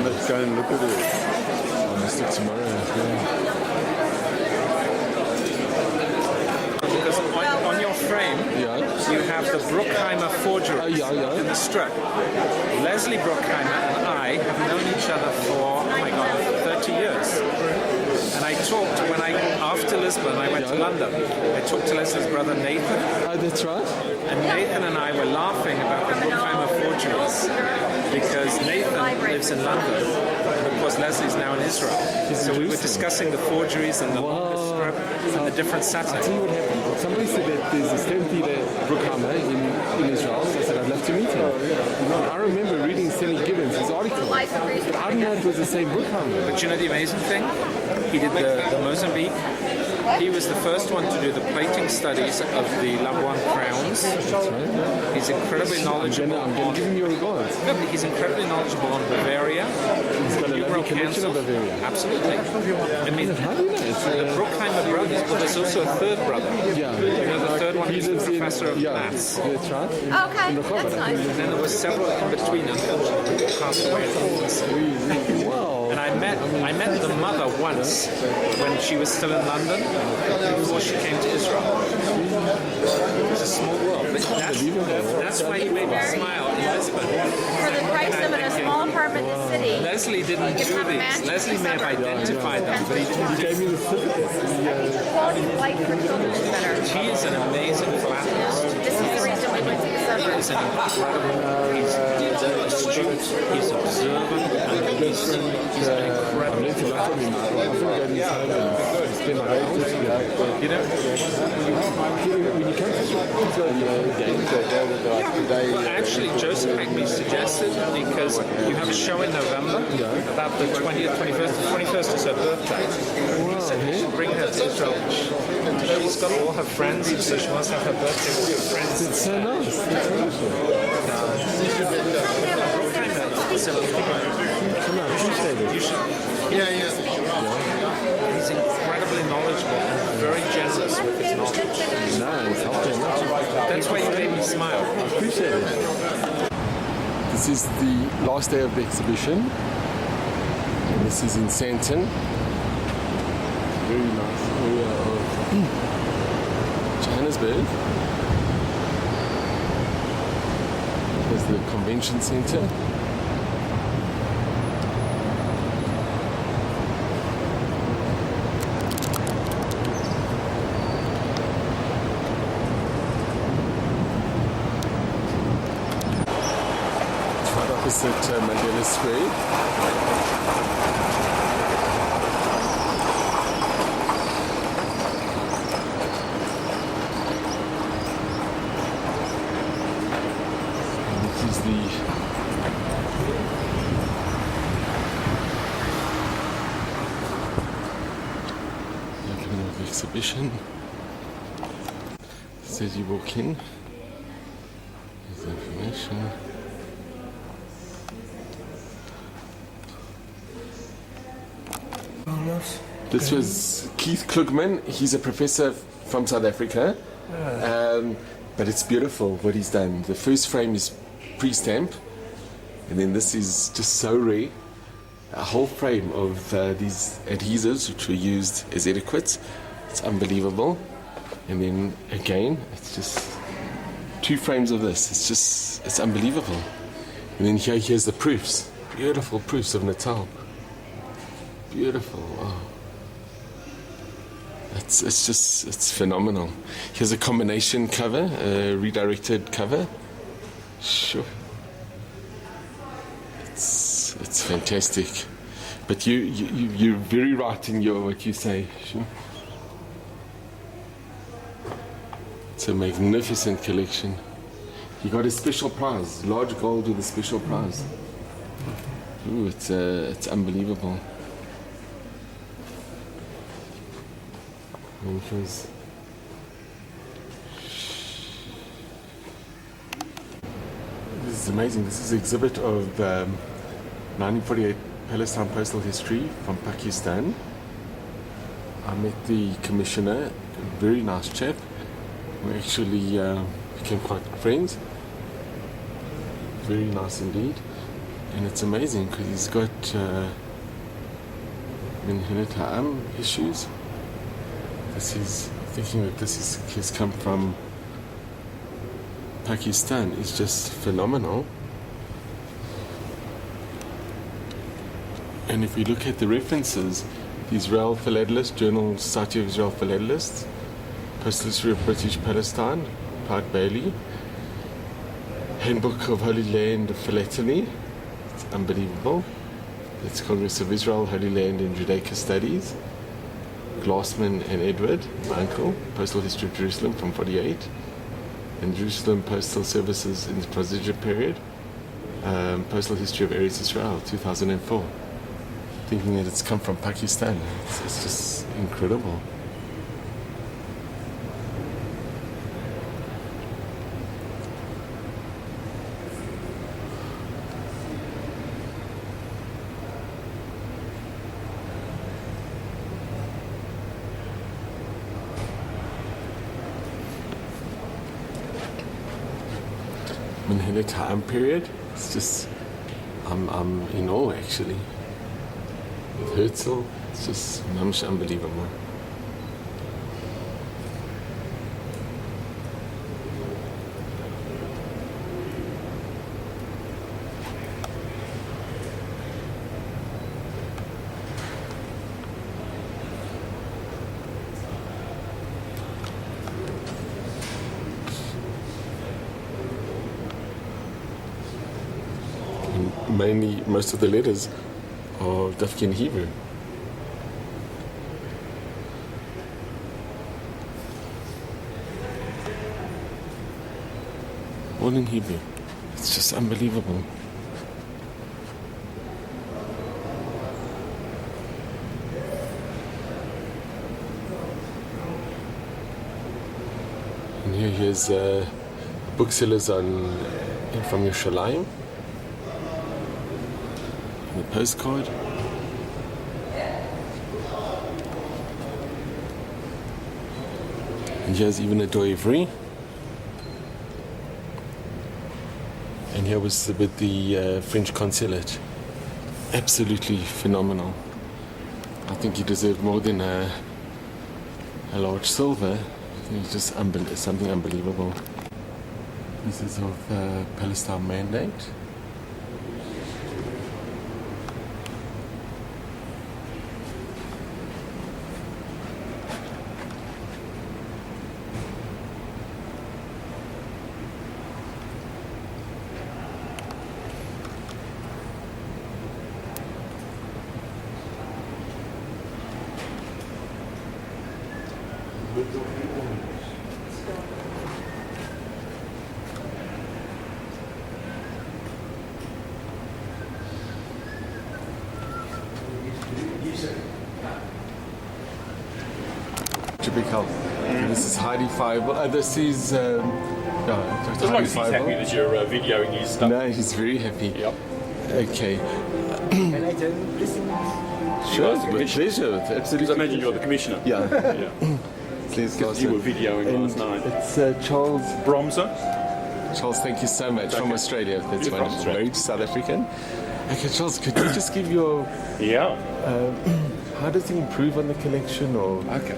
D: Let's go and look at it. I'll stick tomorrow.
K: Because on your frame, you have the Bruckheimer forgery in the strip. Leslie Bruckheimer and I have known each other for, 30 years. And I talked, after Lisbon, I went to London. I talked to Leslie's brother Nathan.
D: Oh, that's right.
K: And Nathan and I were laughing about the Bruckheimer forgeries because Nathan lives in London, and of course Leslie's now in Israel. So we were discussing the forgeries and the script and the different settings.
D: I'll tell you what happened. Somebody said that there's a 70-year Bruckheimer in Israel. So I said, I'd love to meet him. I remember reading Stanley Gibbons' his article. But I didn't know it was the same Bruckheimer.
K: But you know the amazing thing? He did the Mozambique. He was the first one to do the plating studies of the Labuan crowns. He's incredibly knowledgeable.
D: I'm going to give him your regards.
K: He's incredibly knowledgeable on Bavaria.
D: He's got a lovely connection of
K: cancelled.
D: Bavaria.
K: Absolutely. I mean,
D: How do you know? It's,
K: the Bruckheimer brothers, but there's also a third brother.
D: yeah.
K: You know, the third one
D: He
K: is the
D: lives in-
K: professor of
D: yeah,
K: maths.
D: that's right.
G: Okay, that's nice.
K: And then there was several in between, unfortunately, who passed away at once.
D: Wow.
K: And I met the mother once when she was still in London before she came to Israel. It was a small world. But that's why he made me smile in Lisbon.
G: For the price of in a small apartment in the city.
K: Leslie didn't
G: You can
K: do
G: have a
K: these.
G: mansion
K: Leslie
G: in
K: may have
G: the suburbs.
K: identified them, but he didn't
D: He gave me the certificate.
G: Quality of life for children is better.
K: He is an amazing philanthropist.
G: This is the reason we went to the suburbs.
K: He's an incredible, he's astute, he's observant, and he's an incredible You know?
D: When you come to
K: Actually, Joseph Hackney suggested, because you have a show in November about the 20th, 21st. The 21st is her birthday. He said you should bring her to Israel. She's got all her friends, so she wants to have her birthday with her friends.
D: It's so nice.
K: You should. He's incredibly knowledgeable and very generous with his knowledge.
D: Nice. Helping.
K: That's why he made me smile.
D: I appreciate it. This is the last day of the exhibition. And this is in Sandton. Very nice area of Johannesburg. There's the convention center. Opposite Mandela Square. And this is the opening of the exhibition. So as you walk in, there's the information. This was Keith Klugman. He's a professor from South Africa. But it's beautiful what he's done. The first frame is pre-stamp, and then this is just so rare. A whole frame of these adhesives which were used as etiquettes. It's unbelievable. And then again, it's just 2 frames of this. It's unbelievable. And then here's the proofs. Beautiful proofs of Natal. Beautiful. Wow. It's phenomenal. Here's a combination cover, a redirected cover. Sure. It's fantastic. But you're very right in what you say. Sure. It's a magnificent collection. He got a special prize, large gold with a special prize. Ooh, it's unbelievable. This is amazing. This is an exhibit of 1948 Palestine postal history from Pakistan. I met the commissioner, a very nice chap. We actually became quite friends. Very nice indeed. And it's amazing because he's got Minhanat Ha'am issues. This is thinking that has come from Pakistan is just phenomenal. And if we look at the references, the Israel Philatelists, Journal Society of Israel Philatelists, Postal History of British Palestine, Park Bailey, Handbook of Holy Land Philately, it's unbelievable. It's Congress of Israel, Holy Land and Judaica Studies, Glassman and Edward, my uncle, Postal History of Jerusalem from 48, and Jerusalem Postal Services in the Transition Period, Postal History of Eretz Israel, 2004. Thinking that it's come from Pakistan. It's just incredible. in a time period. It's just, I'm in awe actually. With Herzl, it's just unbelievable. Mainly, most of the letters are definitely in Hebrew. All in Hebrew. It's just unbelievable. And here's booksellers from Yerushalayim. The postcard. And here's even a Doivri. And here was with the French consulate. Absolutely phenomenal. I think he deserved more than a large silver. I think it's just something unbelievable. This is of Palestine Mandate. Big help. This is highly fireable. This is
L: As long as he's happy that you're videoing his stuff.
D: No, he's very happy.
L: Yep.
D: Okay.
L: Can I tell you?
D: Sure, with pleasure. Absolutely.
L: Because I imagine you're the commissioner.
D: Yeah.
L: Yeah.
D: Please,
L: because you were videoing last night.
D: It's Charles
L: Bromser.
D: Charles, thank you so much. From Australia. That's
L: You're
D: wonderful.
L: from
D: Very South African. Okay, Charles, could you just give your...
L: Yeah.
D: How does he improve on the collection? Or
L: Okay.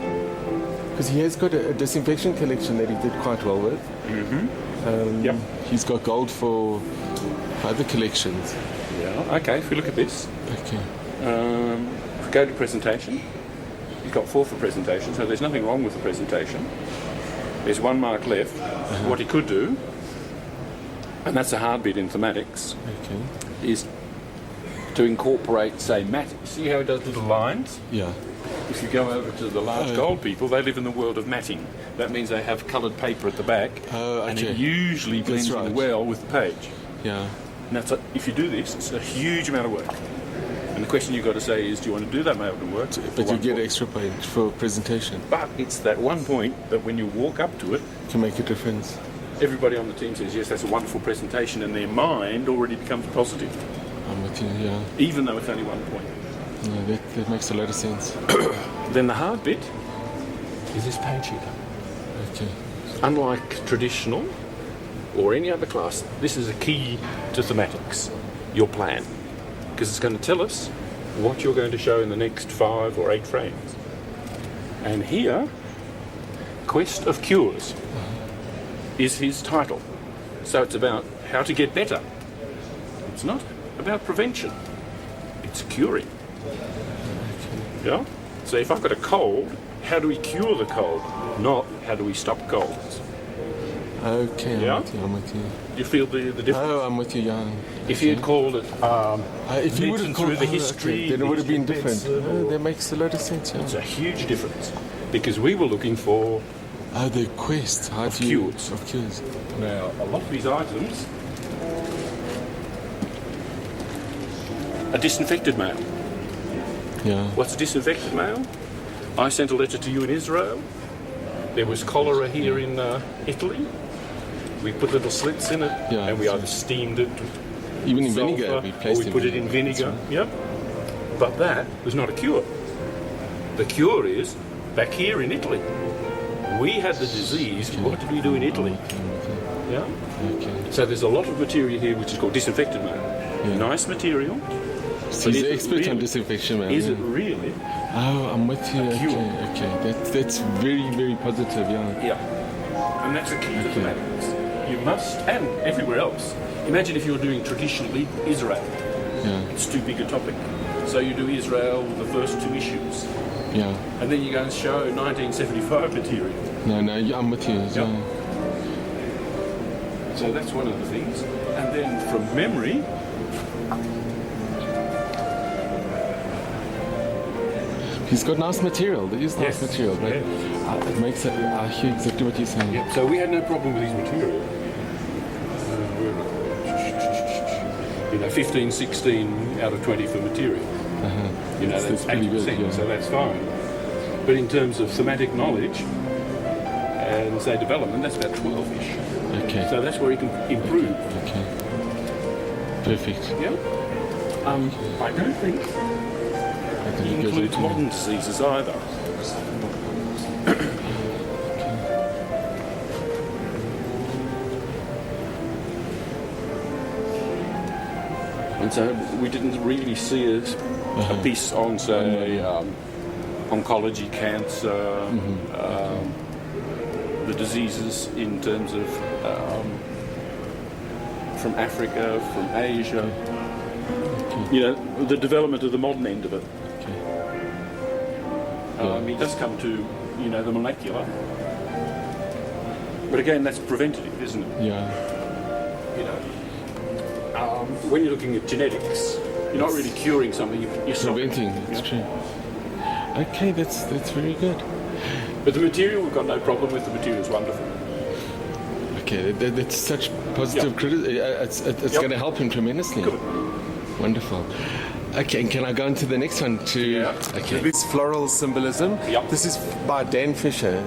D: Because he has got a disinfection collection that he did quite well with.
L: Mm-hmm. Yep.
D: He's got gold for other collections.
L: Yeah. Okay. If you look at this.
D: Okay.
L: If we go to presentation, you've got 4 for presentation, so there's nothing wrong with the presentation. There's 1 mark left. What he could do, and that's a hard bit in thematics, is to incorporate, say, matte. See how he does little lines?
D: Yeah.
L: If you go over to the large gold people, they live in the world of matting. That means they have coloured paper at the back, and it usually blends in well with the page.
D: Yeah.
L: Now, if you do this, it's a huge amount of work. And the question you've got to say is, do you want to do that amount of work?
D: But you get extra page for presentation.
L: But it's that one point that when you walk up to it,
D: can make a difference.
L: Everybody on the team says, yes, that's a wonderful presentation, and their mind already becomes positive.
D: I'm with you, yeah.
L: Even though it's only 1 point.
D: Yeah, that makes a lot of sense.
L: Then the hard bit is this page here.
D: Okay.
L: Unlike traditional or any other class, this is a key to thematics, your plan. Because it's going to tell us what you're going to show in the next 5 or 8 frames. And here, Quest of Cures is his title. So it's about how to get better. It's not about prevention. It's curing. Yeah? So if I've got a cold, how do we cure the cold? Not how do we stop colds?
D: Okay, I'm with you.
L: Do you feel the difference?
D: Oh, I'm with you, yeah.
L: If you had called it
D: if you would have
L: through the history,
D: then it would have been different. That makes a lot of sense, yeah.
L: It's a huge difference. Because we were looking for
D: the quest
L: of cures.
D: Of cures.
L: Now, a lot of these items are disinfected mail.
D: Yeah.
L: What's disinfected mail? I sent a letter to you in Israel. There was cholera here in Italy. We put little slits in it, and we either steamed it,
D: even in vinegar,
L: or we put it in vinegar. Yep. But that was not a cure. The cure is back here in Italy. We had the disease. What did we do in Italy? Yeah.
D: Okay.
L: So there's a lot of material here which is called disinfected marble.
D: Yeah.
L: Nice material.
D: So he's an expert on disinfection, man.
L: Is it really?
D: Oh, I'm with you. Okay. That's very, very positive, yeah.
L: Yeah. And that's the key to thematics. You must, and everywhere else. Imagine if you're doing traditionally Israel.
D: Yeah.
L: It's too big a topic. So you do Israel, the first 2 issues.
D: Yeah.
L: And then you go and show 1975 material.
D: No, I'm with you as well.
L: So that's one of the things. And then from memory,
D: he's got nice material. There is nice material, but it makes it. I hear exactly what you're saying.
L: Yeah. So we had no problem with his material. 15, 16 out of 20 for material. That's 80%, so that's fine. But in terms of thematic knowledge and say development, that's about 12-ish.
D: Okay.
L: So that's where you can improve.
D: Okay. Perfect.
L: Yeah. I don't think he includes modern diseases either. And so we didn't really see a piece on, say, oncology, cancer, the diseases in terms of from Africa, from Asia. The development of the modern end of it. It does come to, the molecular. But again, that's preventative, isn't it?
D: Yeah.
L: When you're looking at genetics, you're not really curing something, you're
D: preventing. It's true. Okay, that's very good.
L: But the material, we've got no problem with. The material's wonderful.
D: Okay, that's such positive criticism. It's going to help him tremendously.
L: Good.
D: Wonderful. Okay, and can I go on to the next one too?
L: Yeah.
D: Okay.
E: This floral symbolism.
L: Yep.
E: This is by Dan Fisher.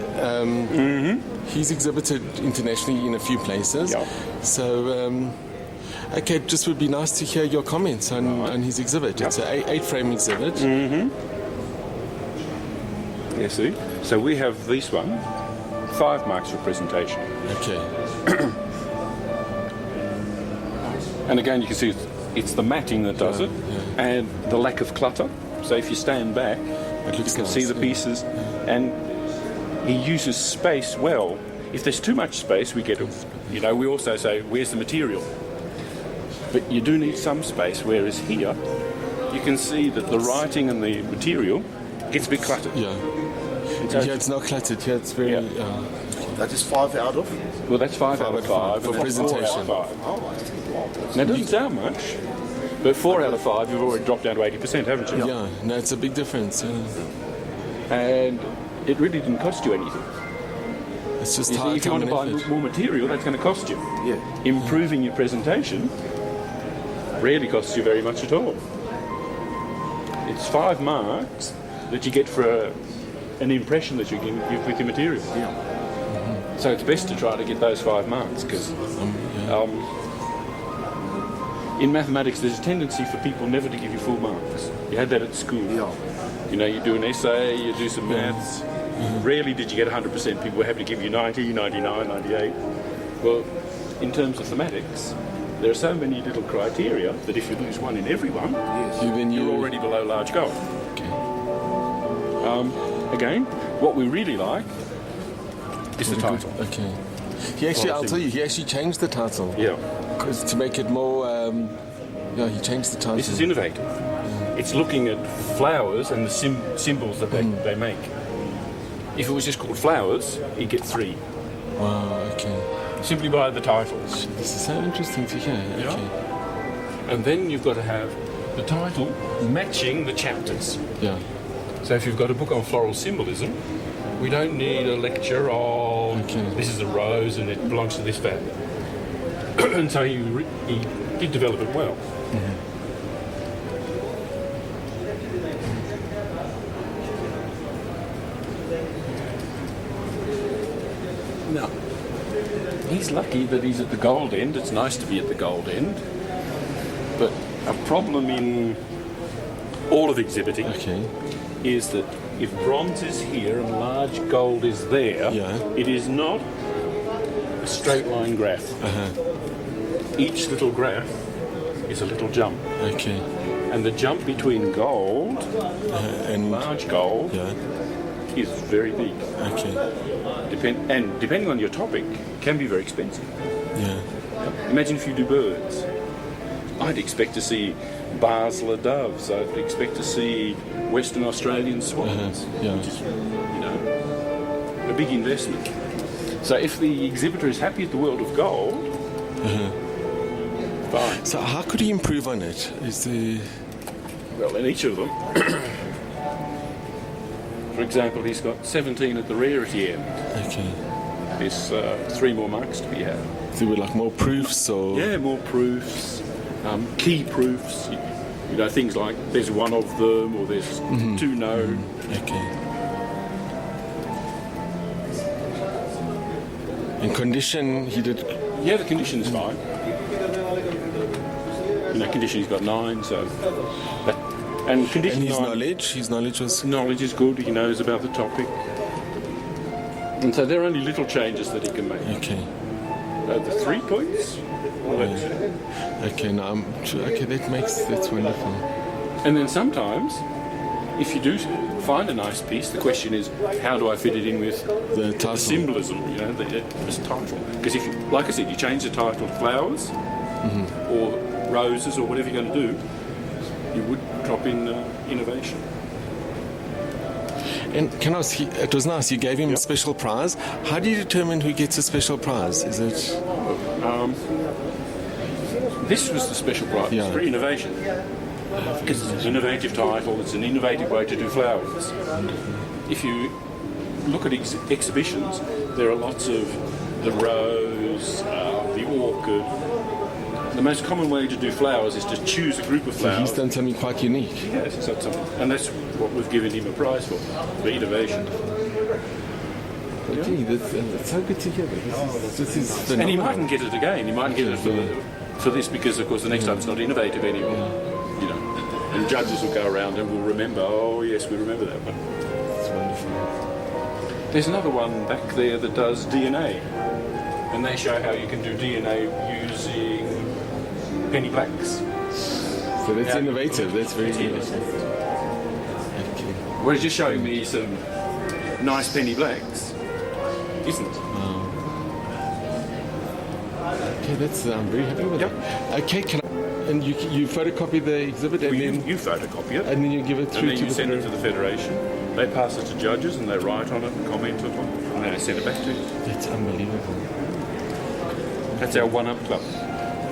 D: He's exhibited internationally in a few places.
L: Yep.
D: So, okay, it just would be nice to hear your comments on his exhibit. It's an 8-frame exhibit.
L: Yeah, see? So we have this one, 5 marks for presentation.
D: Okay.
L: And again, you can see it's the matting that does it, and the lack of clutter. So if you stand back, you can see the pieces, and he uses space well. If there's too much space, we get we also say, where's the material? But you do need some space, whereas here, you can see that the writing and the material gets a bit cluttered.
D: Yeah. Here it's not cluttered, here it's very...
E: That is 5 out of?
L: Well, that's 5 out of 5.
D: For presentation.
L: 4 out of 5. Now, it doesn't sound much, but 4 out of 5, you've already dropped down to 80%, haven't you?
D: Yeah, no, it's a big difference. Yeah.
L: And it really didn't cost you anything.
D: It's just
L: if you want to buy more material, that's going to cost you.
E: Yeah.
L: Improving your presentation rarely costs you very much at all. It's 5 marks that you get for an impression that you give with your material.
E: Yeah.
L: So it's best to try to get those 5 marks because in mathematics there's a tendency for people never to give you full marks. You had that at school.
E: Yeah.
L: You do an essay, you do some maths. Rarely did you get 100%. People were happy to give you 90, 99, 98. Well, in terms of thematics, there are so many little criteria that if you lose one in every one, you're already below large goal.
D: Okay.
L: Again, what we really like is the title.
D: Okay. I'll tell you, he actually changed the title.
L: Yeah.
D: Because to make it more, he changed the title.
L: This is innovative. It's looking at flowers and the symbols that they make. If it was just called flowers, you'd get 3.
D: Wow, okay.
L: Simply by the titles.
D: This is so interesting to hear. Okay.
L: And then you've got to have the title matching the chapters.
D: Yeah.
L: So if you've got a book on floral symbolism, we don't need a lecture on this is a rose and it belongs to this family. And so he did develop it well. Now, he's lucky that he's at the gold end. It's nice to be at the gold end. But a problem in all of exhibiting is that if bronze is here and large gold is there, it is not a straight line graph. Each little graph is a little jump.
D: Okay.
L: And the jump between gold
D: and
L: large gold is very big.
D: Okay.
L: Depending on your topic, can be very expensive.
D: Yeah.
L: Imagine if you do birds. I'd expect to see Basler doves. I'd expect to see Western Australian swans, which is, a big investment. So if the exhibitor is happy at the world of gold, fine.
D: So how could he improve on it? Is there...
L: Well, in each of them, for example, he's got 17 at the rarity end.
D: Okay.
L: There's 3 more marks to be had.
D: There were like more proofs or...
L: Yeah, more proofs, key proofs. Things like there's one of them or there's 2 known.
D: Okay. In condition, he did...
L: Yeah, the condition is fine. Condition he's got 9, so... And condition
D: and his
L: 9,
D: knowledge was...
L: Knowledge is good, he knows about the topic. And so there are only little changes that he can make.
D: Okay.
L: The 3 points? Well,
D: okay, that's wonderful.
L: And then sometimes, if you do find a nice piece, the question is, how do I fit it in with
D: the title?
L: The symbolism, this title. Because if, like I said, you change the title to flowers or roses or whatever you're going to do, you would drop in innovation.
D: And can I ask, it was nice, you gave him a special prize. How do you determine who gets a special prize? Is it...
L: This was the special prize for innovation. Because it's an innovative title, it's an innovative way to do flowers. If you look at exhibitions, there are lots of the rose, the orchid. The most common way to do flowers is to choose a group of flowers.
D: So he's done something quite unique.
L: Yes, and that's what we've given him a prize for innovation.
D: Okay, that's so good to hear. This is phenomenal.
L: And he mightn't get it again. He mightn't get it for this because, of course, the next time it's not innovative anymore. And judges will go around and will remember. Oh, yes, we remember that one.
D: That's wonderful.
L: There's another one back there that does DNA, and they show how you can do DNA using penny blacks.
D: So that's innovative. That's very innovative. Okay.
L: Well, he's just showing me some nice penny blacks, isn't it?
D: Okay, I'm very happy with that. Okay, and you photocopy the exhibit and then
L: you photocopy it,
D: and then you give it through
L: and then you send it to the federation. They pass it to judges and they write on it and comment on it, and then they send it back to you.
D: That's unbelievable.
L: That's our one-up club.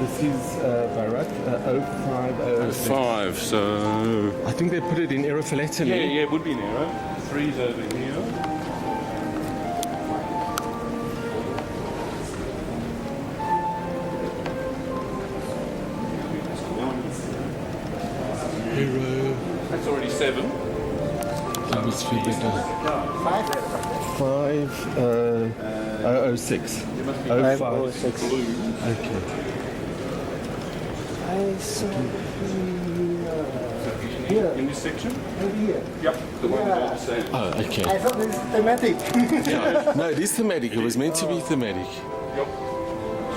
D: This is Barat 0506.
L: So
D: I think they put it in error philately.
L: Yeah, it would be an error. 3's over here. That's already 7.
D: That must be better. 506.
E: 506.
D: Okay.
L: In this section?
E: Here.
L: Yep, the one with all the same.
D: Oh, okay.
E: I thought this is thematic.
D: No, it is thematic. It was meant to be thematic.
L: Yep.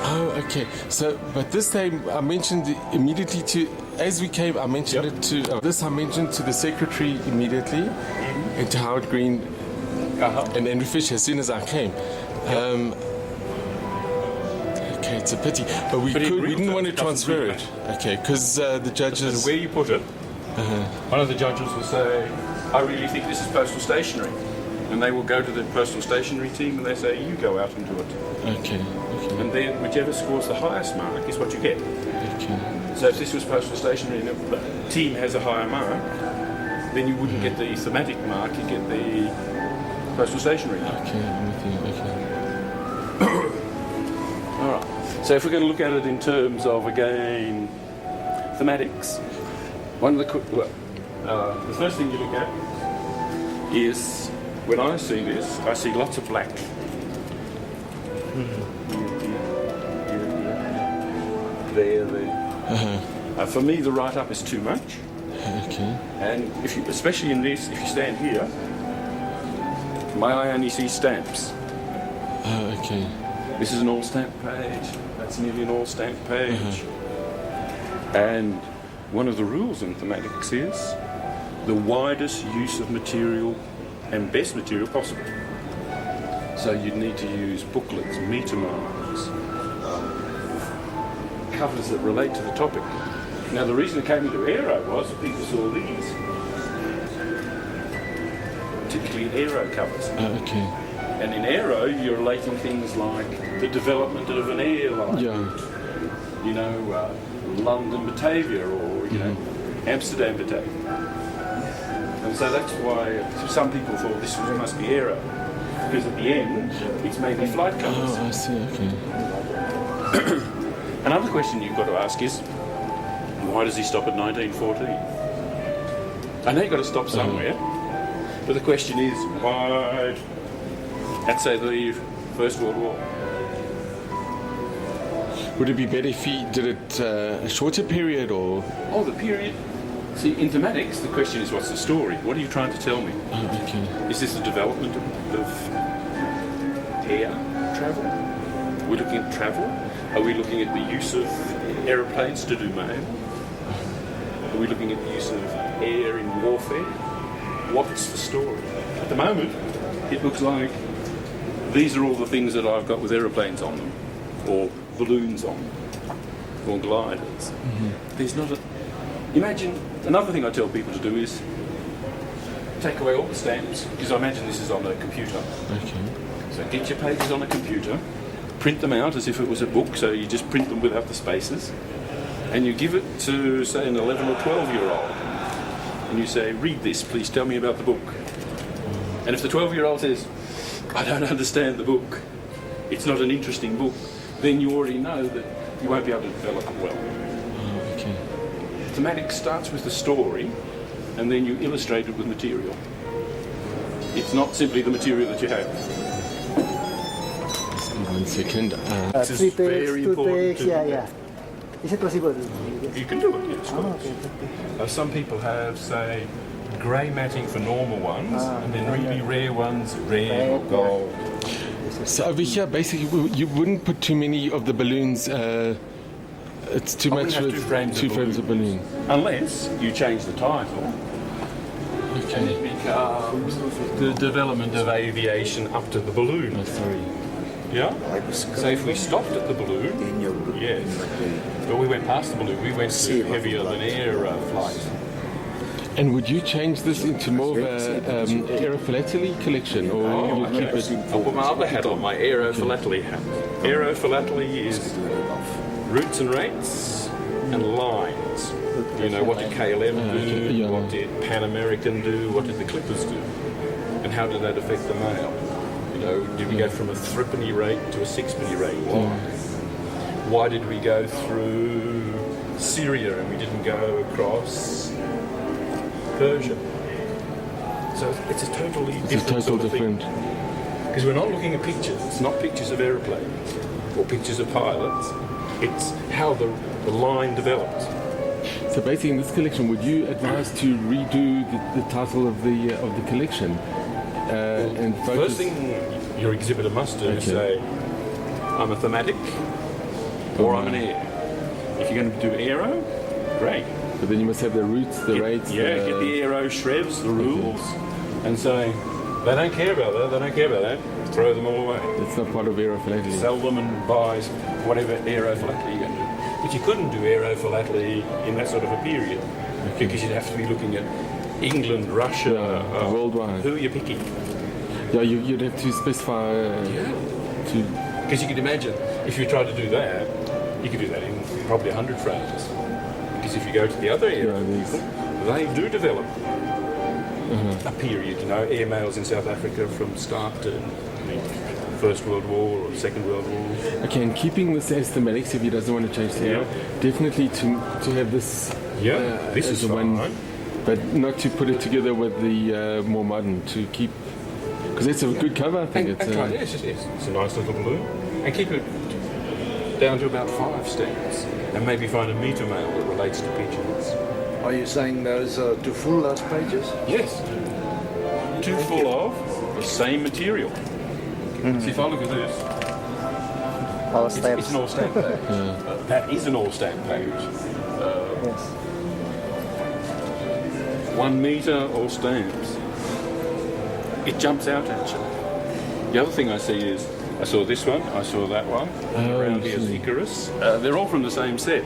D: Oh, okay. So, but this time I mentioned immediately to, as we came, I mentioned it to, I mentioned to the secretary immediately and to Howard Green and Andrew Fisher as soon as I came. Okay, it's a pity. But we didn't want to transfer it. Okay, because the judges...
L: Where you put it, one of the judges will say, I really think this is postal stationery. And they will go to the postal stationery team and they say, you go out and do it.
D: Okay.
L: And then whichever scores the highest mark is what you get.
D: Okay.
L: So if this was postal stationery and the team has a higher mark, then you wouldn't get the thematic mark, you get the postal stationery mark.
D: Okay, I'm with you. Okay.
L: All right. So if we're going to look at it in terms of, again, thematics, the first thing you look at is, when I see this, I see lots of black. There. For me, the write-up is too much.
D: Okay.
L: And if you, especially in this, if you stand here, my eye only sees stamps.
D: Oh, okay.
L: This is an all stamp page. That's nearly an all stamp page. And one of the rules in thematics is the widest use of material and best material possible. So you'd need to use booklets, meter marks, covers that relate to the topic. Now the reason it came into aero was that people saw these. Typically aero covers.
D: Okay.
L: And in aero you're relating things like the development of an airline. You know, London Batavia or, you know, Amsterdam Batavia. And so that's why some people thought this must be aero. Because at the end, it's maybe flight colours.
D: Oh, I see, okay.
L: Another question you've got to ask is, why does he stop at 1914? I know you've got to stop somewhere, but the question is, why at, say, the First World War?
D: Would it be better if he did it a shorter period or?
L: Oh, the period. See, in thematics, the question is, what's the story? What are you trying to tell me?
D: Oh, okay.
L: Is this the development of air travel? We're looking at travel? Are we looking at the use of aeroplanes to do mail? Are we looking at the use of air in warfare? What's the story? At the moment, it looks like these are all the things that I've got with aeroplanes on them, or balloons on them, or gliders. There's not a... Imagine, another thing I tell people to do is take away all the stamps, because I imagine this is on a computer.
D: Okay.
L: So get your pages on a computer, print them out as if it was a book, so you just print them without the spaces, and you give it to, say, an 11 or 12-year-old, and you say, read this, please tell me about the book. And if the 12-year-old says, I don't understand the book, it's not an interesting book, then you already know that you won't be able to develop it well.
D: Okay.
L: Thematics starts with the story, and then you illustrate it with material. It's not simply the material that you have.
D: Just 1 second.
L: This is very important.
E: Yeah. Is it possible?
L: You can do it, yes. Some people have, say, grey matting for normal ones, and then really rare ones, red or gold.
D: So over here, basically, you wouldn't put too many of the balloons. It's too much with two frames of balloon.
L: Unless you change the title.
D: Okay.
L: And it becomes the development of aviation up to the balloon.
D: Oh, sorry.
L: Yeah? So if we stopped at the balloon, yes. But we went past the balloon, we went to heavier than air flight.
D: And would you change this into more of a aerophilately collection, or you keep it?
L: I'll put my other hat on, my aerophilately hat. Aerophilately is routes and rates and lines. You know, what did KLM do? What did Pan American do? What did the Clippers do? And how did that affect the mail? You know, did we go from a threepenny rate to a sixpenny rate? Why did we go through Syria and we didn't go across Persia? So it's a totally different sort of thing. Because we're not looking at pictures. It's not pictures of aeroplanes or pictures of pilots. It's how the line developed.
D: So basically, in this collection, would you advise to redo the title of the collection and focus?
L: First thing your exhibitor must do is say, I'm a thematic or I'm an air. If you're going to do aero, great.
D: But then you must have the routes, the rates.
L: Yeah, get the aero shreds, the rules, and say, they don't care about that, they don't care about that, throw them all away.
D: It's not part of aerophilately.
L: Sell them and buy whatever aerophilately you're going to do. But you couldn't do aerophilately in that sort of a period, because you'd have to be looking at England, Russia,
D: worldwide.
L: Who are you picking?
D: Yeah, you'd have to specify.
L: Because you could imagine, if you tried to do that, you could do that in probably 100 frames. Because if you go to the other areas, they do develop a period, you know, air mails in South Africa from start to First World War or Second World War.
D: Okay, and keeping this as thematics, if he doesn't want to change the definitely to have this
L: this
D: as
L: is
D: one, but not to put it together with the more modern, to keep, because it's a good cover, I think.
L: It's a nice little balloon. And keep it down to about 5 stamps, and maybe find a meter mail that relates to pigeons.
E: Are you saying those are two full large pages?
L: Yes. Two full of the same material. See, if I look at this,
M: All
L: It's
M: stamps.
L: an all stamp page. That is an all stamp page.
M: Yes.
L: 1 metre all stamps. It jumps out at you. The other thing I see is, I saw this one, I saw that one, around here is Icarus. They're all from the same set.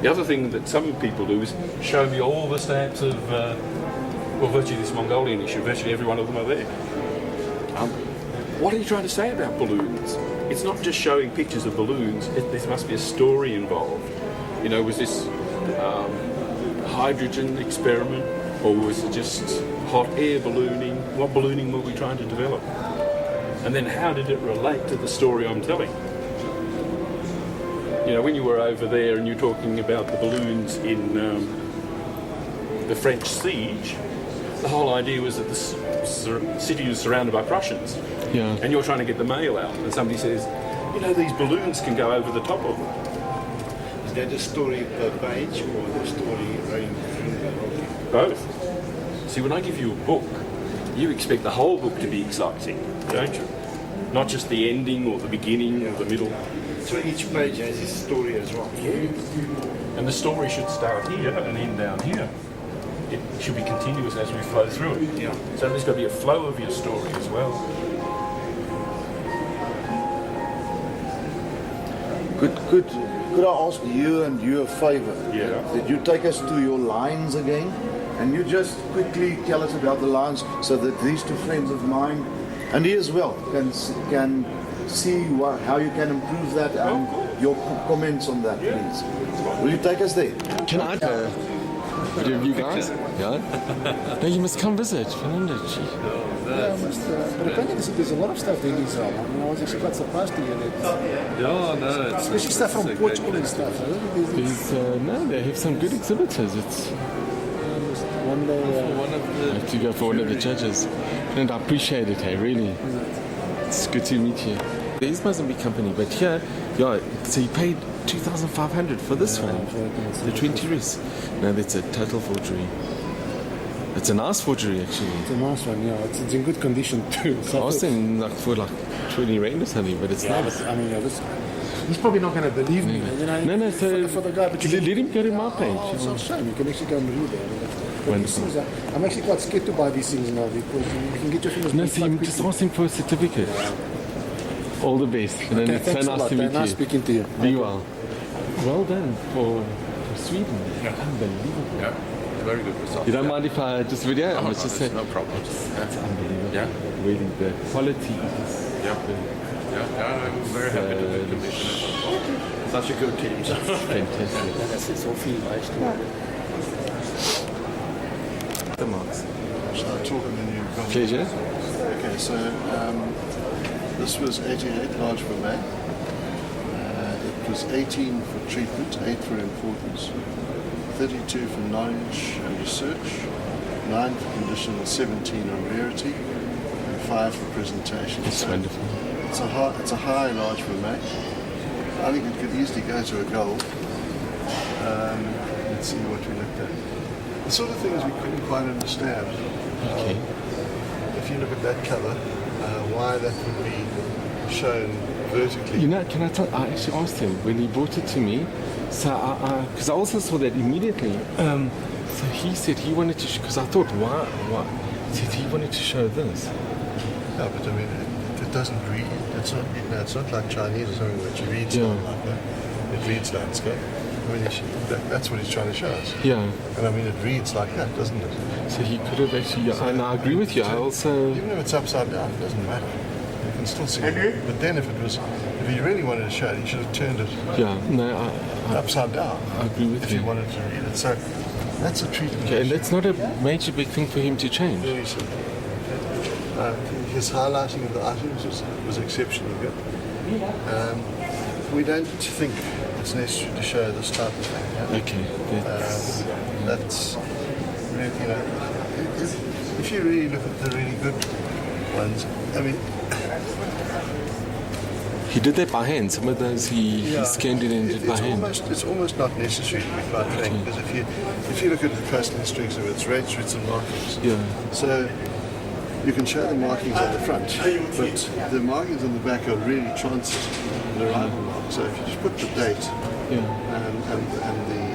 L: The other thing that some people do is show me all the stamps of, well, virtually this Mongolian issue, virtually every one of them are there. What are you trying to say about balloons? It's not just showing pictures of balloons, there must be a story involved. You know, was this hydrogen experiment, or was it just hot air ballooning? What ballooning were we trying to develop? And then how did it relate to the story I'm telling? You know, when you were over there and you're talking about the balloons in the French siege, the whole idea was that the city was surrounded by Prussians.
D: Yeah.
L: And you're trying to get the mail out, and somebody says, you know, these balloons can go over the top of them.
H: Is that a story per page or the story running through the whole thing?
L: Both. See, when I give you a book, you expect the whole book to be exciting, don't you? Not just the ending or the beginning or the middle.
H: So each page has its story as well.
L: Yeah. And the story should start here and end down here. It should be continuous as we flow through it.
H: Yeah.
L: So there's got to be a flow of your story as well.
N: Could I ask you and you a favor?
L: Yeah.
N: That you take us to your lines again, and you just quickly tell us about the lines, so that these two friends of mine, and he as well, can see how you can improve that and your comments on that, please. Will you take us there?
D: Can I video of you guys? Yeah? No, you must come visit. Fernando, gee.
E: Yeah, I must, but apparently there's a lot of stuff there in Israel. I mean, I was actually quite surprised to hear that.
D: Yeah, no, it's
E: Especially stuff from Portugal and stuff.
D: No, they have some good exhibitors. It's
E: one day,
D: I have to go for one of the judges. And I appreciate it, hey, really. It's good to meet you. There is Mozambique company, but here, yeah, so you paid 2,500 for this one, the 20 ris. No, that's a total forgery. It's a nice forgery, actually.
E: It's a nice one, yeah. It's in good condition too.
D: So I was saying for 20 rand or something, but it's nice.
E: But, I mean, he's probably not going to believe me. You know,
D: No, so
E: for the guy, but
D: let him go to my page.
E: Oh, it's not a shame. You can actually go and read it.
D: Wonderful.
E: I'm actually quite scared to buy these things now because you can get your fingers.
D: No, see, you just ask him for a certificate. All the best. And then it's so nice to meet you.
E: Nice speaking to you.
D: Be well. Well done for Sweden.
L: Yeah.
D: Unbelievable.
L: Yeah. Very good result.
D: You don't mind if I just video? I must just say.
L: No problem.
D: That's unbelievable.
L: Yeah.
D: Really, the quality is.
L: Yeah, I'm very happy to be commissioner. Such a good team.
D: Fantastic.
E: That's so viel leichter.
D: The marks.
H: Shall I talk and then you go?
D: Pleasure.
H: Okay, so this was 88 large for man. It was 18 for treatment, 8 for importance, 32 for knowledge and research, 9 for condition, 17 on rarity, and 5 for presentation.
D: It's wonderful.
H: It's a high large for man. I think it could easily go to a gold. Let's see what we looked at. The sort of things we couldn't quite understand.
D: Okay.
H: If you look at that cover, why that would be shown vertically.
D: You know, can I tell? I actually asked him when he brought it to me. So, because I also saw that immediately. So he said he wanted to, because I thought, why? He said he wanted to show this.
H: No, but I mean, it doesn't read. It's not like Chinese or something which reads like that. It reads landscape. I mean, that's what he's trying to show us.
D: Yeah.
H: And I mean, it reads like that, doesn't it?
D: So he could have actually, and I agree with you. I also.
H: Even if it's upside down, it doesn't matter. You can still see it. But then if he really wanted to show it, he should have turned it upside down. I agree with you. If he wanted to read it. So that's a treatment.
D: Okay, and that's not a major big thing for him to change.
H: Very simple. His highlighting of the items was exceptionally good. We don't think it's necessary to show this type of thing. Yeah?
D: Okay.
H: That's really, you know, if you really look at the really good ones, I mean,
D: he did that by hand. Some of those he scanned it and did by hand.
H: It's almost not necessary to be quite frank, because if you look at the coastal streaks of its rates, routes and markings.
D: Yeah.
H: So you can show the markings on the front, but the markings on the back are really transit and arrival marks. So if you just put the date and the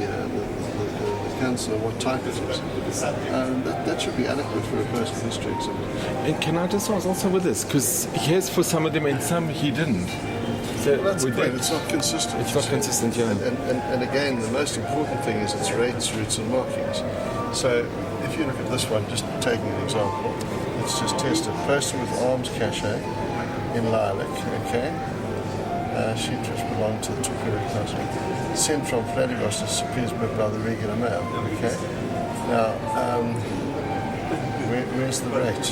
H: council, what type it is, that should be adequate for a personal history exhibit.
D: And can I just ask also with this, because he has for some of them and some he didn't. So
H: well, that's the point. It's not consistent.
D: It's not consistent, yeah.
H: And again, the most important thing is its rates, routes, and markings. So if you look at this one, just taking an example, it's just tested. Posted with arms cachet in lilac, okay? Sheet which belonged to the Joburg Glassman. Sent from Vladivostok to St. Petersburg by the regular mail, okay? Now, where's the rate?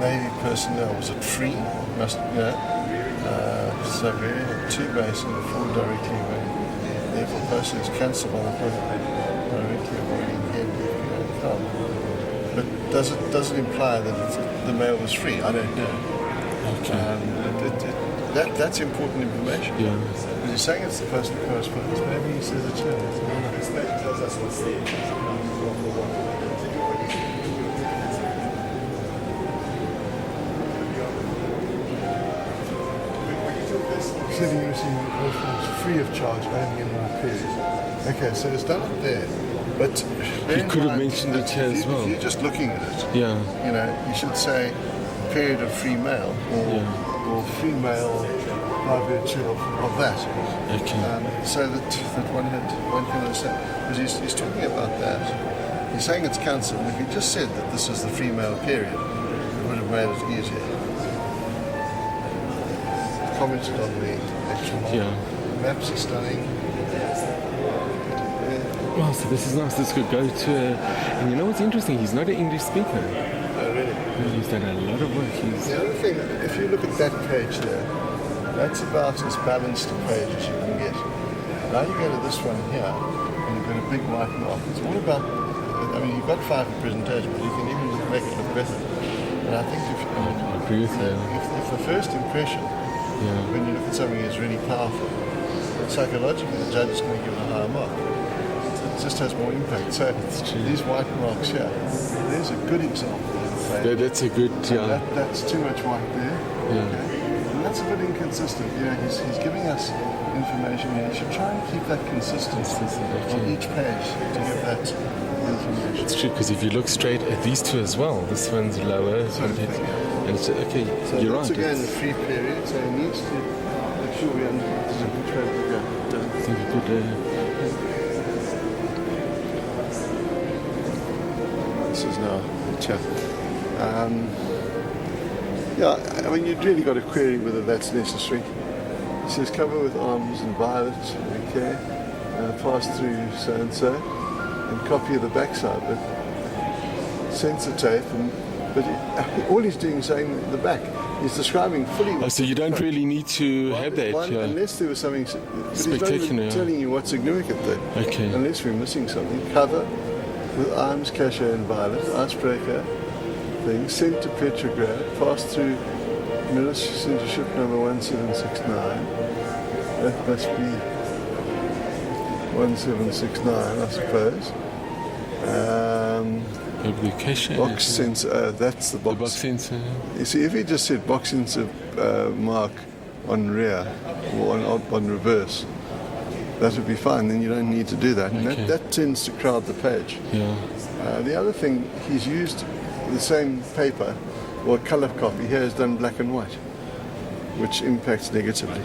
H: Navy personnel, was it free? Must, so we had 2 base and 4 directly away. Therefore, posting is cancelled by the project directly avoiding head. But does it imply that the mail was free? I don't know.
D: Okay.
H: That's important information.
D: Yeah.
H: But you're saying it's the personal correspondence. Maybe he says it's here.
F: Tells us what's there.
H: Said you received correspondence free of charge only in one period. Okay, so it's done it there. But
D: he could have mentioned it here as well.
H: If you're just looking at it,
D: yeah,
H: you know, you should say period of free mail or free mail by virtue of that.
D: Okay.
H: So that one can understand. Because he's talking about that. He's saying it's cancelled. If he just said that this is the free mail period, it would have made it easier. Commented on the actual maps are stunning.
D: Wow, so this is nice. This could go to and you know what's interesting? He's not an English speaker.
H: Oh, really?
D: He's done a lot of work.
H: The other thing, if you look at that page there, that's about as balanced a page as you can get. Now you go to this one here, and you've got a big white mark. It's all about, I mean, you've got 5 in presentation, but you can even make it look better. And I think if the first impression, when you look at something that's really powerful, psychologically the judge is going to give it a higher mark. It just has more impact. So these white marks here, there's a good example.
D: That's a good,
H: that's too much white there.
D: Yeah.
H: Okay? And that's a bit inconsistent. Yeah, he's giving us information here. You should try and keep that consistency on each page to give that information.
D: It's true, because if you look straight at these two as well, this one's lower, and it's okay.
H: So
D: you're
H: that's
D: right.
H: Again, the free period. So he needs to make sure we understand which way to go.
D: I think you could.
H: This is now the chap. I mean, you've really got to query whether that's necessary. It says cover with arms and violet, okay, pass through so-and-so, and copy of the backside, but censor tape, but all he's doing is saying the back. He's describing fully.
D: Oh, so you don't really need to have that,
H: unless there was something
D: spectacular.
H: He's not telling you what's significant there.
D: Okay.
H: Unless we're missing something. Cover with arms, cachet, and violet, icebreaker thing, sent to Petrograd, passed through military ship number 1769. That must be 1769, I suppose.
D: The cachet.
H: Box sensor, that's the box.
D: The box sensor.
H: You see, if he just said box sensor mark on rear or on reverse, that would be fine. Then you don't need to do that. And that tends to crowd the page.
D: Yeah.
H: The other thing, he's used the same paper or colour copy here is done black and white, which impacts negatively.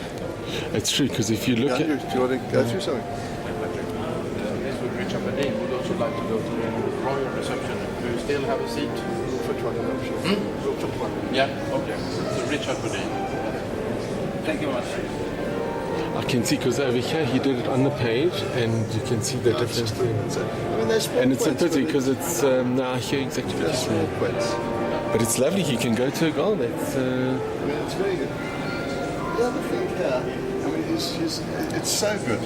D: It's true, because if you look at...
H: Do you want to go through something?
F: This would reach up a day. Would also like to go to the royal reception. Do you still have a seat?
H: Which one?
F: Yeah, okay. So Richard Boudin. Thank you much.
D: I can see, because over here he did it on the page, and you can see the difference. And it's a pity, because it's here exactly. But it's lovely. He can go to a goal. That's.
H: I mean, it's very good. The other thing here, I mean, it's so good,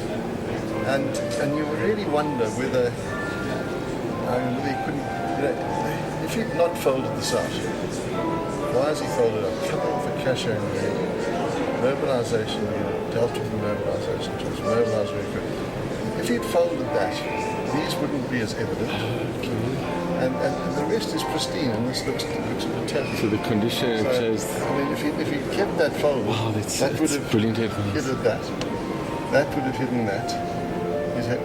H: and you really wonder whether, whether he couldn't. If he'd not folded this out, why has he folded up? Covering for cachet and value, mobilisation, dealt with the mobilisation, which was mobilised very quickly. If he'd folded that these wouldn't be as evident. And the rest is pristine, and this looks fantastic.
D: So the condition it shows.
H: I mean, if he kept that folded, that would have
D: brilliant
H: hidden that. That would have hidden that.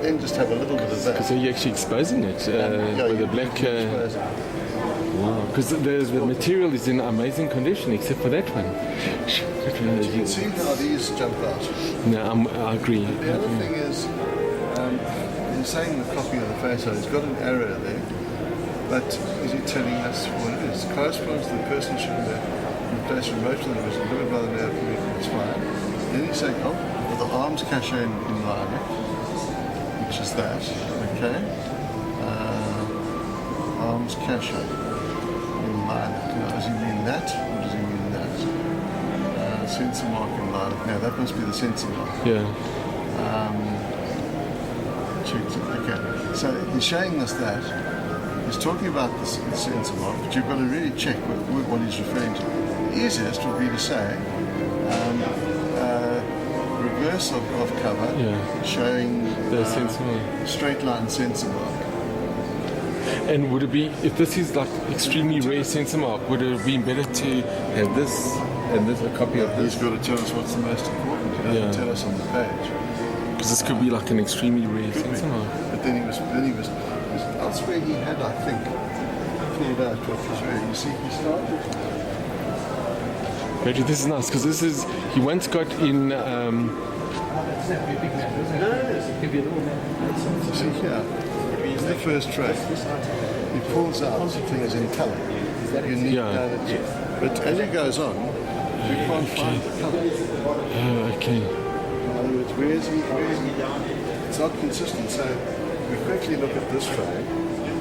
H: Then just have a little bit of that.
D: So you're actually exposing it with the black. Wow, because the material is in amazing condition, except for that one.
H: You can see how these jump out.
D: No, I agree.
H: The other thing is, in saying the copy of the photo, it's got an error there. But is he telling us what it is? Corresponds to the person should be placed remote from the was delivered by the mayor of it's fine. Then he's saying, with the arms cachet in line, which is that, okay? Arms cachet in line. Now, does he mean that, or does he mean that? Sensor mark in line. Now, that must be the sensor mark.
D: Yeah.
H: Okay, so he's showing us that. He's talking about the sensor mark, but you've got to really check what he's referring to. The easiest would be to say reverse of cover, showing
D: the sensor mark.
H: Straight line sensor mark.
D: And would it be, if this is like extremely rare sensor mark, would it have been better to have this and this, a copy of this?
H: He's got to tell us what's the most important. He doesn't tell us on the page.
D: Because this could be like an extremely rare sensor mark.
H: But then he was elsewhere he had, I think, pulled out what was rare. You see, he started.
D: Reggie, this is nice because this is, he once got in.
H: See here, in the first tray, he pulls out things in colour. Unique but as he goes on, we can't find the colour.
D: Oh, okay.
H: In other words, where is he? It's not consistent. So we quickly look at this tray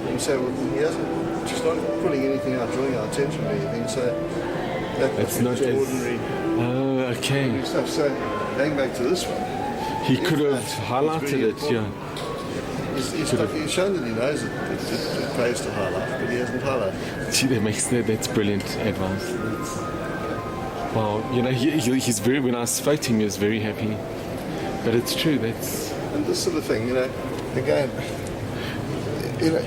H: and say, well, he hasn't, just not pulling anything out, drawing our attention to anything. So that's
D: not
H: ordinary.
D: Oh, okay.
H: Stuff. So going back to this one,
D: he could have highlighted it. Yeah.
H: He's shown that he knows it pays to highlight, but he hasn't highlighted.
D: See, that's brilliant advice. Wow, you know, he's very, when I spoke to him, he was very happy. But it's true,
H: And this sort of thing, you know, again, you know,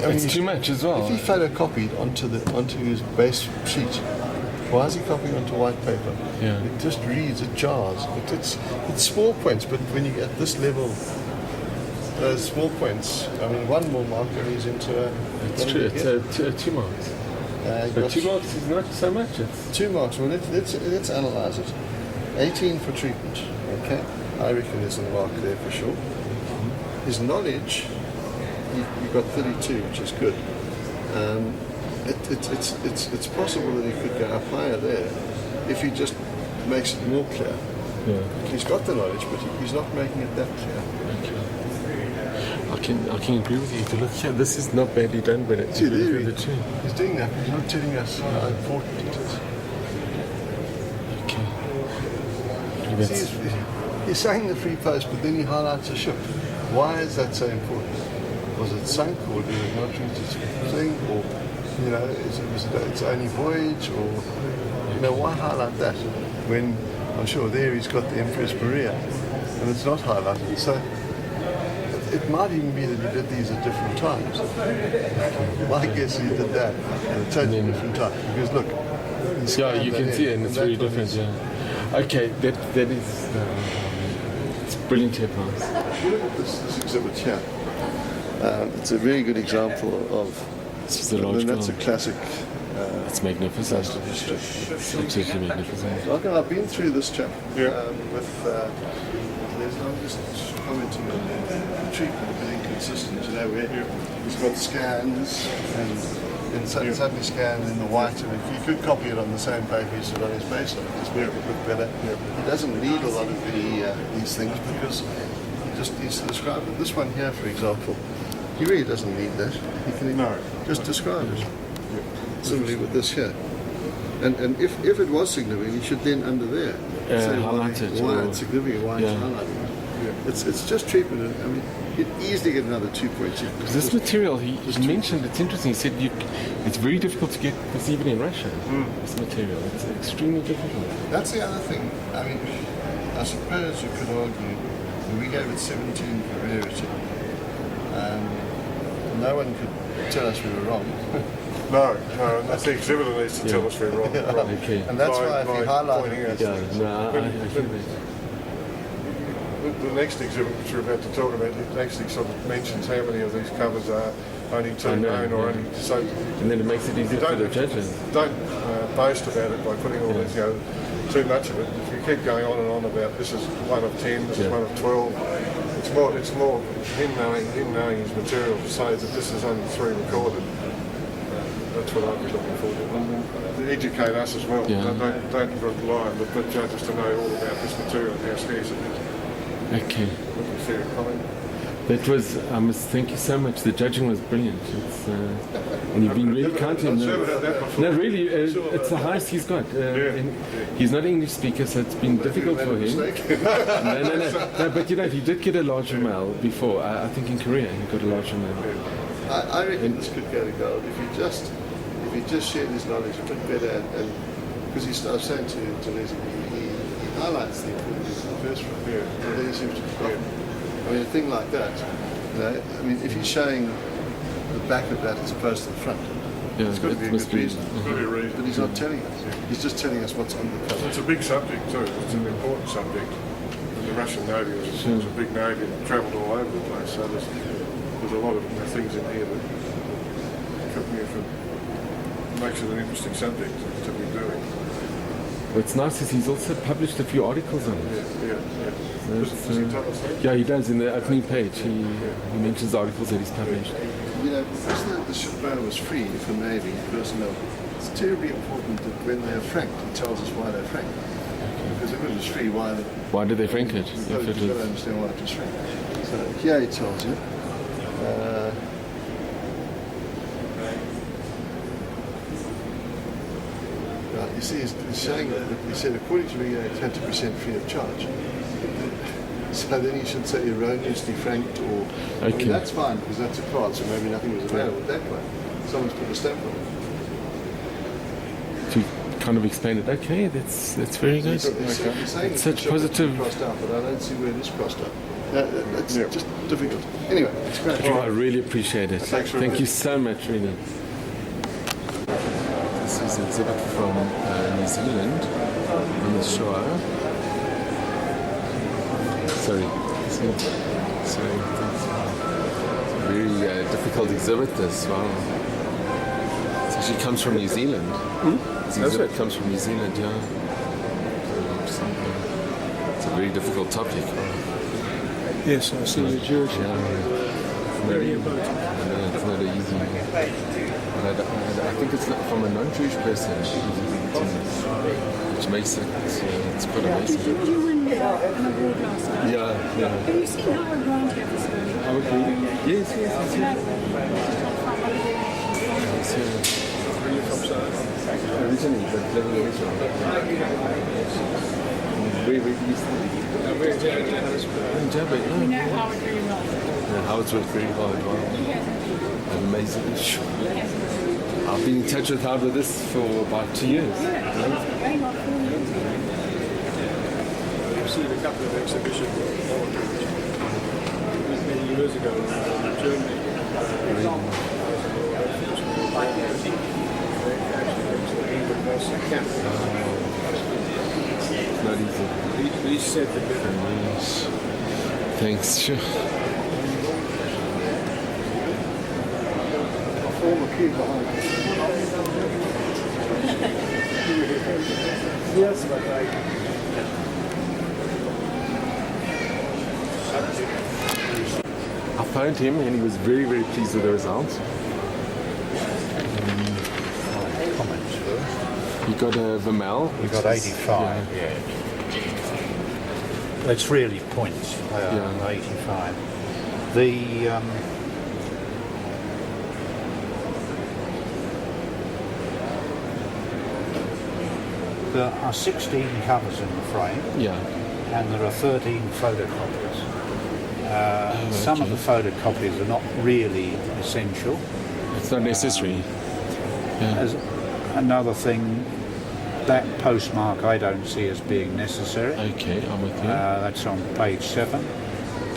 D: it's too much as well.
H: If he photocopied onto his base sheet, why is he copying onto white paper?
D: Yeah.
H: It just reads, it jars. It's small points, but when you get this level, those small points, I mean, one more mark and he's into a...
D: It's true, it's 2 marks. But 2 marks is not so much. It's
H: 2 marks. Well, let's analyse it. 18 for treatment. Okay, I reckon there's a mark there for sure. His knowledge, he got 32, which is good. It's possible that he could go up higher there if he just makes it more clear.
D: Yeah.
H: He's got the knowledge, but he's not making it that clear.
D: Okay. I can agree with you. If you look here, this is not badly done, but it's really the true.
H: He's doing that, but he's not telling us how important it is.
D: Okay.
H: He's saying the free post, but then he highlights a ship. Why is that so important? Was it sunk, or did it not reach its thing, or you know, was it its only voyage, or you know, why highlight that when I'm sure there he's got the Empress Maria, and it's not highlighted. So it might even be that he did these at different times. My guess he did that at a totally different time. Because look,
D: you can see it, and it's very different. Okay, that is it's brilliant advice.
H: If you look at this exhibit here, it's a very good example of. That's a classic.
D: It's magnificent.
H: History.
D: It's absolutely magnificent.
H: I've been through this chap with. I'm just commenting on the treatment, a bit inconsistent. You know, where he's got scans and suddenly scanned in the white, and if you could copy it on the same paper he's on his base, it's very look better. He doesn't need a lot of these things because he just needs to describe it. This one here, for example, he really doesn't need that. He can just describe it. Similarly with this here. And if it was significant, he should then under there say why it's significant, why it's highlighted. It's just treatment. I mean, you'd easily get another 2 points.
D: This material, he mentioned, it's interesting. He said it's very difficult to get this even in Russia. This material, it's extremely difficult.
H: That's the other thing. I mean, I suppose you could argue we gave it 17 for rarity. no one could tell us we were wrong.
F: No, and that's the exhibitor needs to tell us we're wrong.
D: Okay.
H: And that's why if you highlight it,
F: the next exhibit which we're about to talk about, it actually sort of mentions how many of these covers are only two known or only so.
D: And then it makes it easier for the judges.
F: Don't boast about it by putting all this, too much of it. If you keep going on and on about this is 1 of 10, this is 1 of 12, it's more him knowing his material to say that this is only 3 recorded. That's what I'd be looking for. To educate us as well.
D: Yeah.
F: Don't rely on the judges to know all about this material and how scarce it is.
D: Okay.
F: Fair comment.
D: That was, thank you so much. The judging was brilliant. It's, and you've been really kind to him. No, really, it's the highest he's got. He's not an English speaker, so it's been difficult for him. No, but he did get a larger medal before. I think in Korea he got a larger medal.
H: I reckon this could go to gold if he just shared his knowledge a bit better, and because I was saying to Leslie, he highlights the importance of the first one, and then he seems to forget. I mean, a thing like that, I mean, if he's showing the back of that as opposed to the front, it's got to be a good reason. But he's not telling us. He's just telling us what's on the cover.
F: It's a big subject too. It's an important subject. And the Russian Navy was a big navy and travelled all over the place. So there's a lot of things in here that makes it an interesting subject to be doing.
D: What's nice is he's also published a few articles on it.
F: Does he tell us that?
D: Yeah, he does in the opening page. He mentions articles that he's published.
H: Because the shipowner was free for Navy personnel, it's terribly important that when they're franked, he tells us why they're franked. Because if it was free, why did they frank it? You've got to understand why it was franked. So here he tells you. You see, he's saying that he said, according to me, it's 100% free of charge. So then he should say erroneously franked, or I mean, that's fine because that's a card, so maybe nothing was available that way. Someone's put a stamp on it.
D: To kind of explain it, okay, that's very good. It's such positive.
H: Crossed out, but I don't see where it is crossed out. That's just difficult. Anyway, it's great.
D: I really appreciate it. Thank you so much, really. This is an exhibit from New Zealand on the shore. Sorry. It's a very difficult exhibit, this. Wow. It actually comes from New Zealand. This exhibit comes from New Zealand, yeah. It's a very difficult topic.
E: Yes, I see the Jewish. Very important.
D: It's not an easy. But I think it's from a non-Jewish person, which makes it, it's quite amazing.
M: Did you win an award last night?
D: Yeah.
M: Have you seen how around here this morning?
D: Yes. Originally, but living originally. Where do you in Joburg.
M: We know Howard very well.
D: Yeah, Howard's worked very hard. Wow. Amazing. I've been in touch with Howard with this for about 2 years.
M: Going on 4 years.
E: I've seen a couple of exhibitions many years ago in Germany.
D: Not easy.
E: He said the bit.
D: Thanks, sure.
E: Yes, but
D: I phoned him and he was very, very pleased with the results. He got a Vermel.
O: We got 85, yeah. It's really points, 85. There are 16 covers in the frame, and there are 13 photocopies. Some of the photocopies are not really essential.
D: It's not necessary.
O: As another thing, that postmark I don't see as being necessary.
D: Okay, I'm with you.
O: That's on page 7.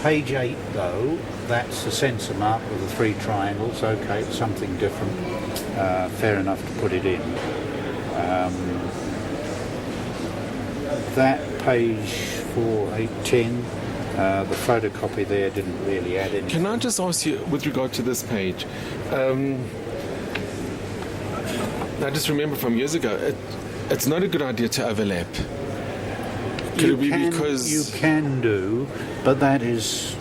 O: Page 8, though, that's the sensor mark with the 3 triangles. Okay, it's something different. Fair enough to put it in. That page 4, 8, 10, the photocopy there didn't really add anything.
D: Can I just ask you, with regard to this page, I just remember from years ago, it's not a good idea to overlap. Could it be because...
O: You can do, but that is...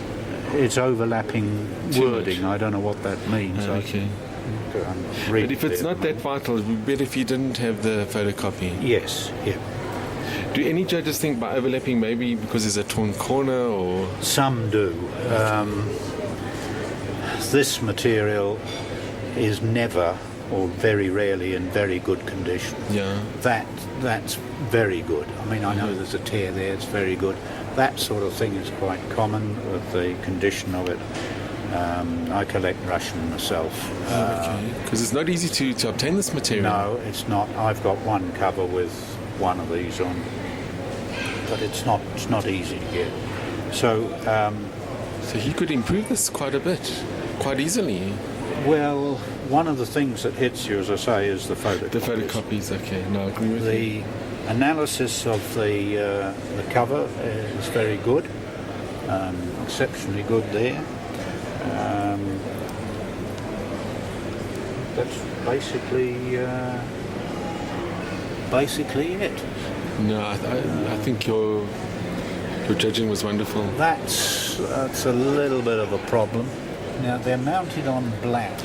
O: It's overlapping wording. I don't know what that means.
D: Okay. But if it's not that vital, it would be better if you didn't have the photocopy.
O: Yes, yeah.
D: Do any judges think by overlapping maybe because there's a torn corner or...?
O: Some do. This material is never or very rarely in very good condition.
D: Yeah.
O: That's very good. I mean, I know there's a tear there, it's very good. That sort of thing is quite common with the condition of it. I collect Russian myself.
D: Okay. Because it's not easy to obtain this material.
O: No, it's not. I've got one cover with one of these on, but it's not easy to get. So
D: he could improve this quite a bit, quite easily.
O: Well, one of the things that hits you, as I say, is the photocopies.
D: The photocopies, okay. No, I agree with you.
O: The analysis of the cover is very good, exceptionally good there. That's basically it.
D: No, I think your judging was wonderful.
O: That's a little bit of a problem. Now they're mounted on black.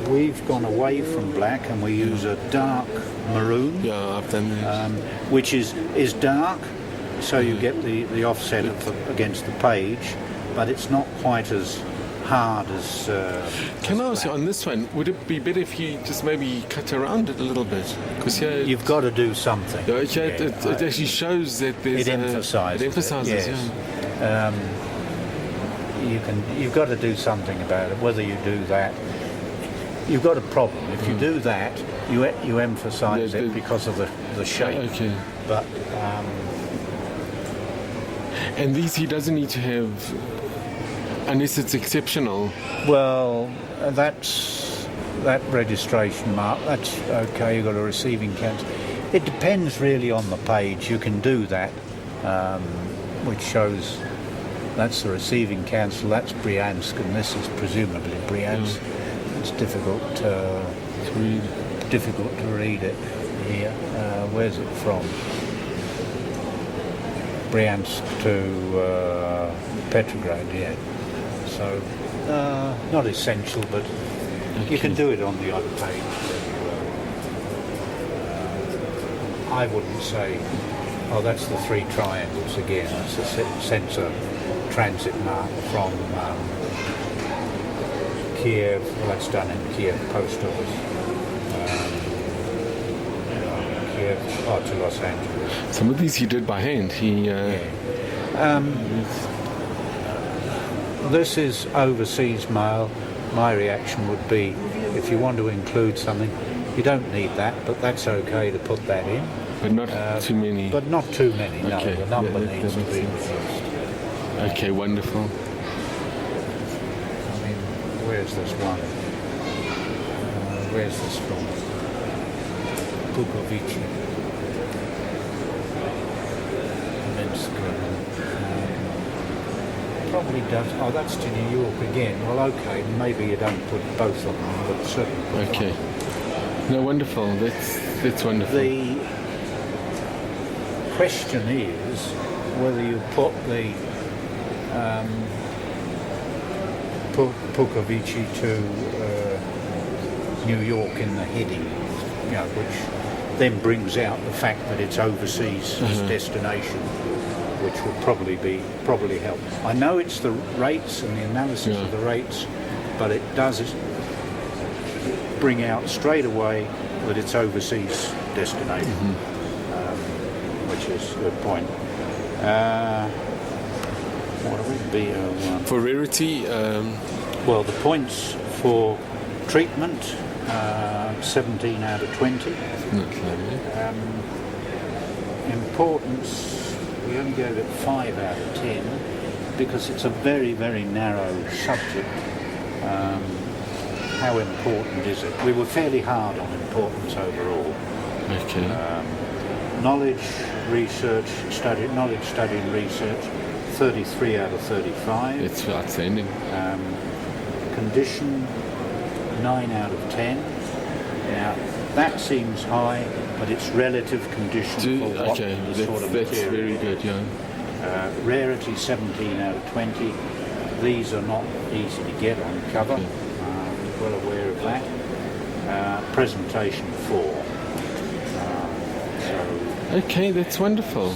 O: We've gone away from black and we use a dark maroon.
D: Yeah, I've done that.
O: Which is dark, so you get the offset against the page, but it's not quite as hard as...
D: Can I ask you, on this one, would it be better if you just maybe cut around it a little bit? Because here...
O: You've got to do something.
D: Yeah, it actually shows that there's...
O: It emphasises.
D: It emphasises,
O: yes. You've got to do something about it. Whether you do that, you've got a problem. If you do that, you emphasise it because of the shape.
D: Okay.
O: But
D: and these he doesn't need to have, unless it's exceptional.
O: Well, that registration mark. That's okay. You've got a receiving cancel. It depends really on the page. You can do that, which shows. That's the receiving cancel, that's Bryansk, and this is presumably Bryansk. It's difficult to read it here. Where's it from? Bryansk to Petrograd, yeah. So, not essential, but you can do it on the other page. I wouldn't say, oh, that's the 3 triangles again, that's the sensor transit mark from Kiev. Well, that's done in Kiev post office. Kiev, to Los Angeles.
D: Some of these he did by hand.
O: This is overseas mail. My reaction would be, if you want to include something, you don't need that, but that's okay to put that in.
D: But not too many.
O: But not too many.
D: Okay.
O: No, the number needs to be reduced.
D: Okay, wonderful.
O: I mean, where's this one? Where's this from? Pukovici. Probably does. Oh, that's to New York again. Well, okay, maybe you don't put both on them, but certainly.
D: Okay. No, wonderful. That's wonderful.
O: The question is whether you put the Pukovici to New York in the heading, which then brings out the fact that it's overseas destination, which will probably help. I know it's the rates and the analysis of the rates, but it does bring out straight away that it's overseas destination, which is a good point. What would it be?
D: For rarity?
O: Well, the points for treatment, 17 out of 20. Importance, we only gave it 5 out of 10. because it's a very, very narrow subject. How important is it? We were fairly hard on importance overall.
D: Okay.
O: Knowledge, research, knowledge, study and research, 33 out of 35.
D: It's outstanding.
O: Condition, 9 out of 10. Now, that seems high, but it's relative condition for what the sort of material.
D: That's very good, yeah.
O: Rarity, 17 out of 20. These are not easy to get on cover.
D: Okay.
O: Well aware of that. Presentation 4.
D: Okay, that's wonderful.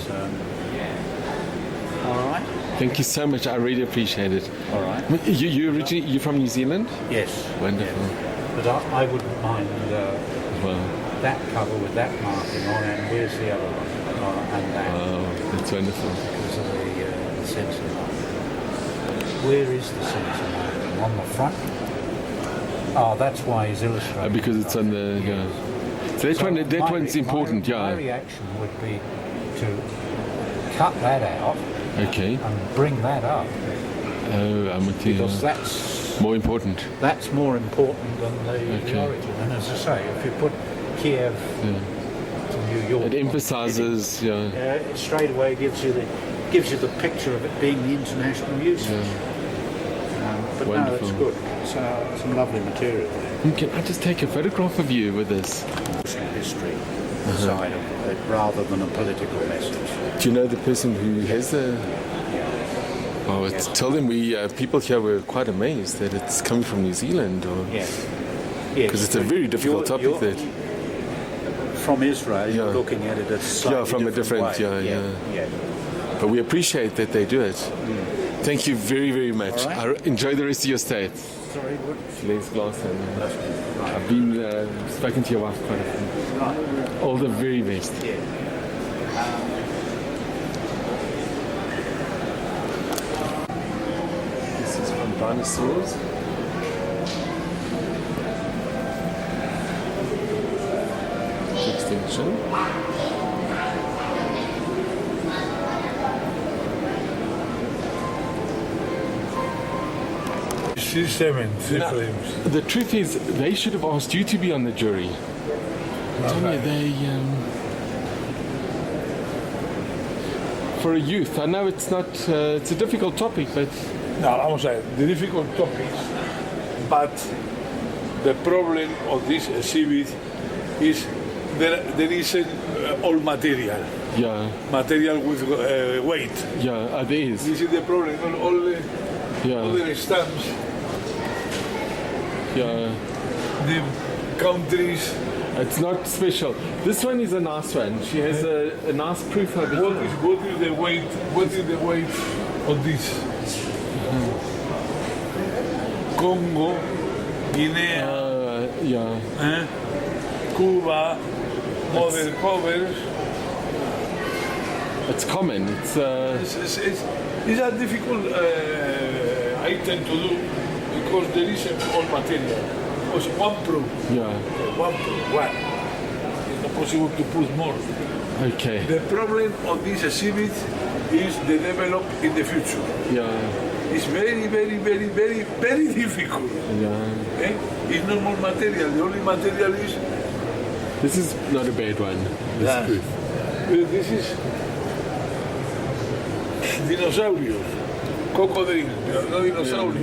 O: All right.
D: Thank you so much. I really appreciate it.
O: All right.
D: You're from New Zealand?
O: Yes.
D: Wonderful.
O: Yes. But I wouldn't mind that cover with that marking on, and where's the other one? And that.
D: Wow, that's wonderful.
O: Because of the sensor marking. Where is the sensor marking? On the front? Oh, that's why he's illustrating.
D: Because it's on the... Yeah. So that one's important,
O: my reaction would be to cut that out and bring that up.
D: Oh, I'm with you.
O: Because that's
D: more important.
O: That's more important than the origin. And as I say, if you put Kiev to New York,
D: it emphasizes,
O: straight away gives you the picture of it being the international usage. But
D: wonderful.
O: No, it's good. It's some lovely material there.
D: Can I just take a photograph of you with this?
O: History side of it, rather than a political message.
D: Do you know the person who has the... Oh, tell them people here were quite amazed that it's coming from New Zealand.
O: Yes.
D: Because it's a very difficult topic that...
O: From Israel, you're looking at it as
D: from a different way. But we appreciate that they do it. Thank you very, very much.
O: Right.
D: Enjoy the rest of your stay.
O: Sorry, what?
D: Les Glassman. I've been spoken to your wife quite a few.
O: Right.
D: All the very best.
O: Yeah.
D: This is from dinosaurs. Extinction. The truth is, they should have asked you to be on the jury. Tell me, for a youth, I know it's not, it's a difficult topic, but...
P: No, I won't say the difficult topics, but the problem of this exhibit is there isn't all material.
D: Yeah.
P: Material with weight.
D: Yeah, there is.
P: This is the problem, all the stamps.
D: Yeah.
P: The countries.
D: It's not special. This one is a nice one. She has a nice proof of it.
P: What is the weight? What is the weight of this? Congo, Guinea, Cuba, modern covers.
D: It's common. It's
P: a difficult item to do because there isn't all material. Because one proof. One proof. One. It's not possible to put more.
D: Okay.
P: The problem of this exhibit is the develop in the future. It's very, very, very, very, very difficult. It's not more material. The only material is...
D: This is not a bad one. This proof.
P: This is dinosaurs, crocodiles, no dinosaurs.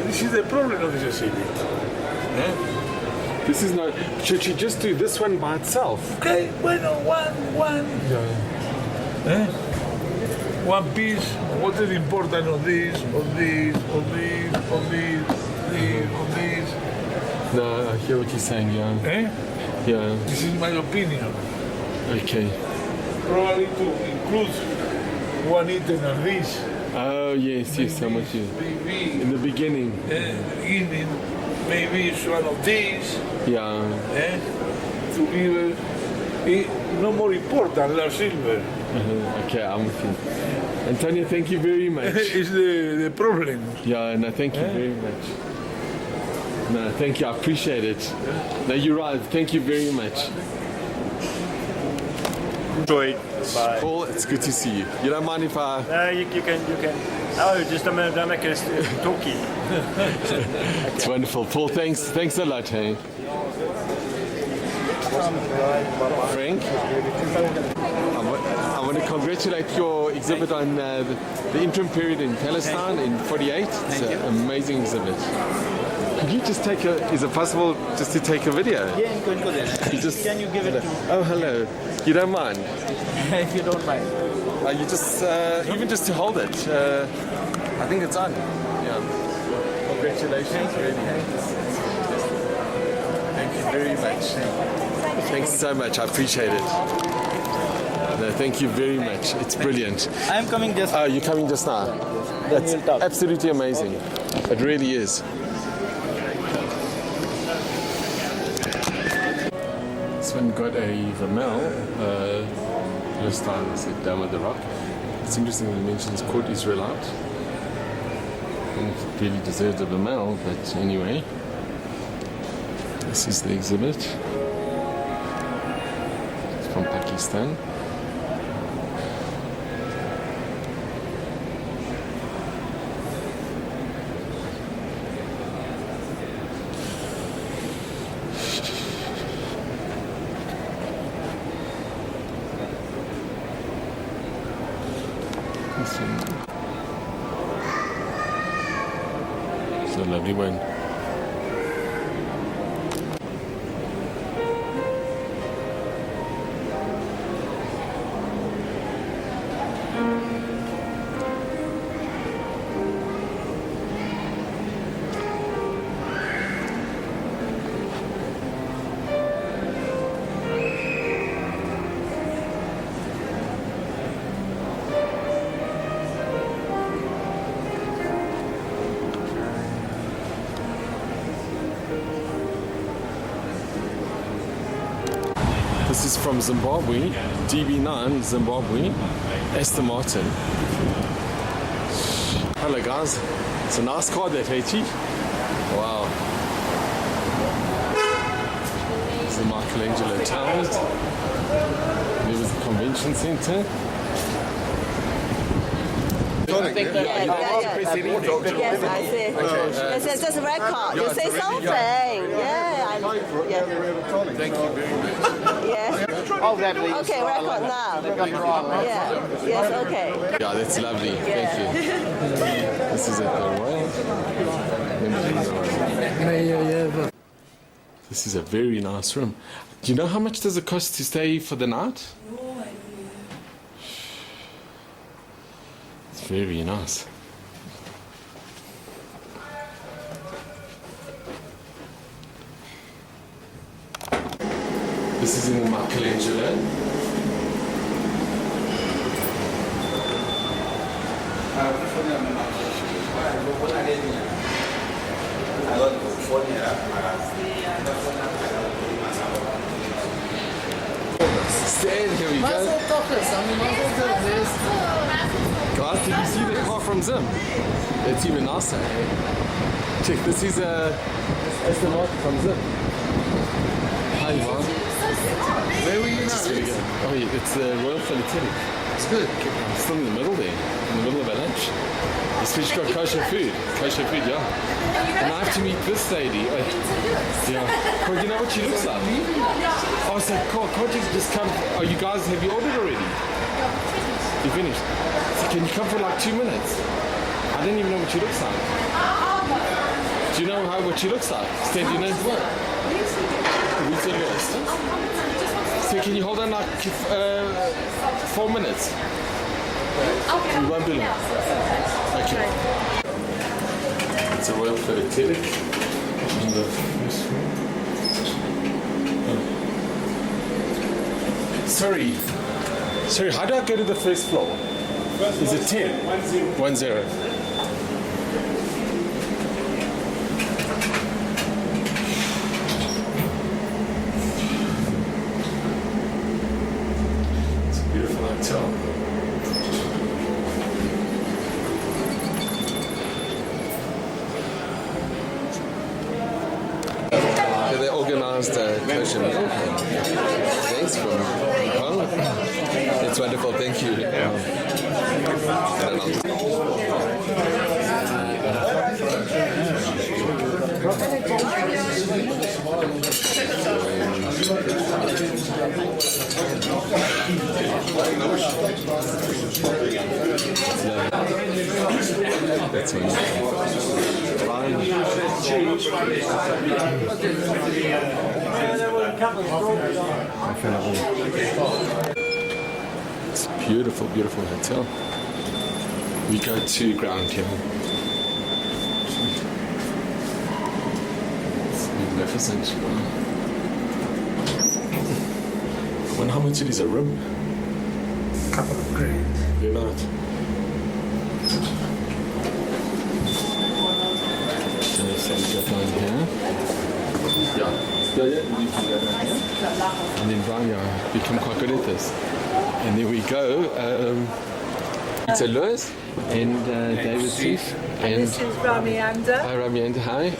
P: This is the problem of this exhibit.
D: This is not... Should she just do this one by itself?
P: Okay, bueno, one. One piece. What is important of this, of this?
D: No, I hear what you're saying, Yeah.
P: This is my opinion.
D: Okay.
P: Probably to include one item of this.
D: Oh, yes, I'm with you.
P: Maybe.
D: In the beginning.
P: Maybe it's one of these. To give no more important than silver.
D: Okay, I'm with you. Antonio, thank you very much.
P: It's the problem.
D: No, thank you very much. No, thank you, I appreciate it. No, you're right, thank you very much.
Q: Enjoy. Bye.
D: Paul, it's good to see you. You don't mind if I...
Q: No, you can. Oh, just don't make us talky.
D: It's wonderful. Paul, thanks a lot, hey. Frank, I want to congratulate your exhibit on the interim period in Palestine in 48. It's an amazing exhibit. Could you just take is it possible just to take a video?
Q: Yeah, go there. Can you give it to me?
D: Oh, hello. You don't mind?
Q: If you don't mind.
D: You just, even just to hold it. I think it's on. Yeah. Congratulations, really. Thank you very much. Thanks so much. I appreciate it. No, thank you very much. It's brilliant.
Q: I'm coming just.
D: Oh, you're coming just now. That's absolutely amazing. It really is. This one got a Vermel, last time I said Dome of the Rock. It's interesting that it mentions Court Israelite. And it really deserves a Vermel, but anyway. This is the exhibit. It's from Pakistan. It's a lovely one. This is from Zimbabwe, DB9 Zimbabwe, Esther Martin. Hello guys, it's a nice car that, hey Chief? Wow. It's the Michelangelo Towers. There was the convention center.
R: Yes, I see. It's just a record. You say something. Yeah.
D: Thank you very much.
R: Yeah. Okay, record now. Yeah. Yes, okay.
D: Yeah, that's lovely. Thank you. This is at the Royal. This is a very nice room. Do you know how much does it cost to stay for the night? It's very nice. This is in the Michelangelo. Stand here, we go. Guys, did you see the car from Zim? It's even nicer. Check, this is Aston Martin from Zim. Hi, Yvonne. Where were you now? Oh, yeah, it's the Royal Philatelic. It's good. I'm still in the middle there, in the middle of our lunch. This fish got kosher food. Kosher food, yeah. And I have to meet this lady. Yeah. Well, you know what she looks like? Oh, so can't you just come? Oh, you guys, have you ordered already? You finished? So can you come for like 2 minutes? I don't even know what she looks like. Do you know what she looks like? Stan, do you know? So can you hold on like 4 minutes? Okay. We won't be long. Okay. It's a Royal Philatelic. Sorry, how do I go to the first floor? Is it 10? 1-0. It's a beautiful hotel. They organized a kosher meal. Thanks from Hong Kong. It's wonderful, thank you. That's It's a beautiful, beautiful hotel. We go to ground level. It's magnificent. I wonder how much it is a room?
P: Couple of grand.
D: You're not. So we go down here. And then Rania become quite good at this. And there we go. It's a Lewis and David Seif.
S: And this is Ramianda.
D: Hi Ramianda, hi.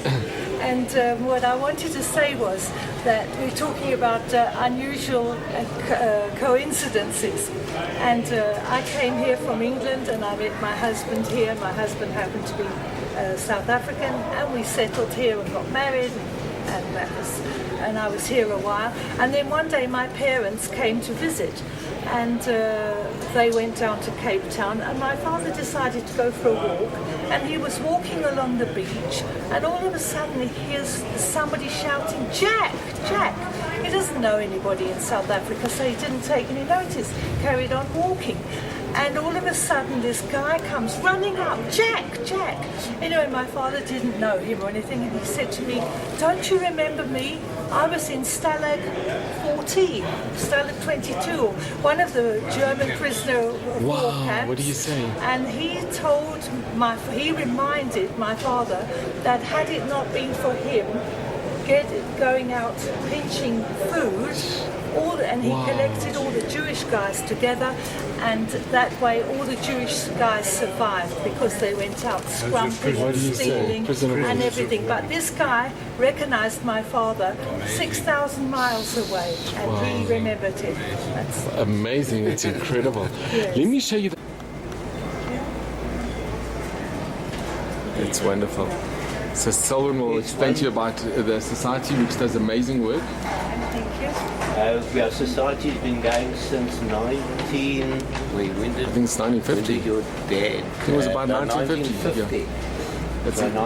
S: And what I wanted to say was that we're talking about unusual coincidences. And I came here from England and I met my husband here. My husband happened to be South African, and we settled here and got married. And I was here a while. And then one day my parents came to visit, and they went down to Cape Town, and my father decided to go for a walk, and he was walking along the beach, and all of a sudden he hears somebody shouting, "Jack, Jack!" He doesn't know anybody in South Africa, so he didn't take any notice, carried on walking. And all of a sudden this guy comes running up, "Jack, Jack!" Anyway, my father didn't know him or anything, and he said to me, "Don't you remember me? I was in Stalag 14, Stalag 22, one of the German prisoner of war camps."
D: What do you say?
S: And he reminded my father that had it not been for him going out pinching food, and he collected all the Jewish guys together, and that way all the Jewish guys survived because they went out scrumping and stealing and everything. But this guy recognized my father 6,000 miles away, and he remembered him. That's
D: amazing, it's incredible.
S: Yes.
D: Let me show you that. It's wonderful. So Selwyn will explain to you about the society, which does amazing work.
S: Thank you.
T: Our society's been going since 19... Wait, when did...
D: I think it's 1950.
T: When did your dad...
D: I think it was about 1950. Yeah.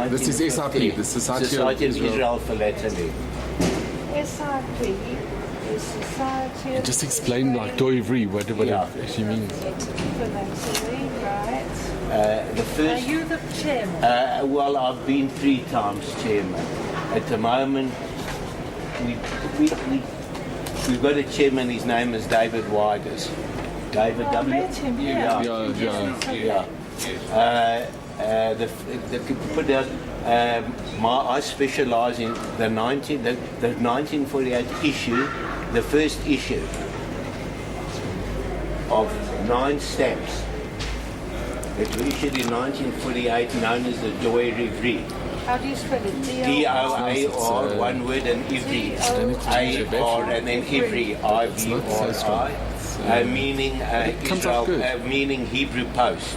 D: This is SIP, the Society of
T: Israel Philately.
S: SIP is Society of...
D: Just explain like Doivri, what it actually means.
S: Philately, right.
T: The first...
S: Are you the chairman?
T: Well, I've been 3 times chairman. At the moment, we've got a chairman, his name is David Widers. David
S: I
T: W.
S: met him,
T: I specialise in the 1948 issue, the first issue of 9 stamps that were issued in 1948, known as the Doy Rivri.
S: How do you spell it?
T: D-O-A-R, one word, and Ivri. A-R, and then Ivri, I-V-R-I, meaning Israel, meaning Hebrew post.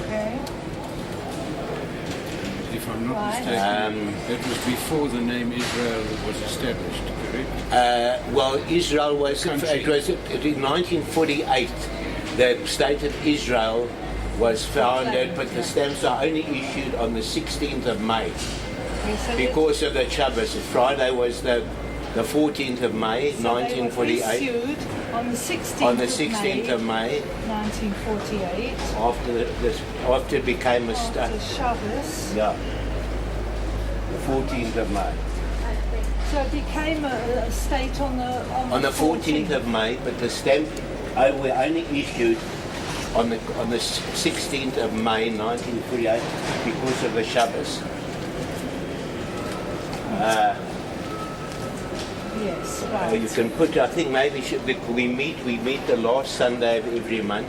S: Okay.
U: If I'm not mistaken, it was before the name Israel was established, correct?
T: Well, Israel was, in 1948, the state of Israel was founded, but the stamps are only issued on the 16th of May because of the Shabbos. Friday was the 14th of May, 1948.
S: Issued on the 16th,
T: of May,
S: 1948.
T: After it became a state.
S: After Shabbos.
T: Yeah. The 14th of May.
S: So it became a state on the
T: 14th of May, but the stamp were only issued on the 16th of May 1948 because of the Shabbos.
S: Yes, right.
T: You can put, I think maybe we meet the last Sunday of every month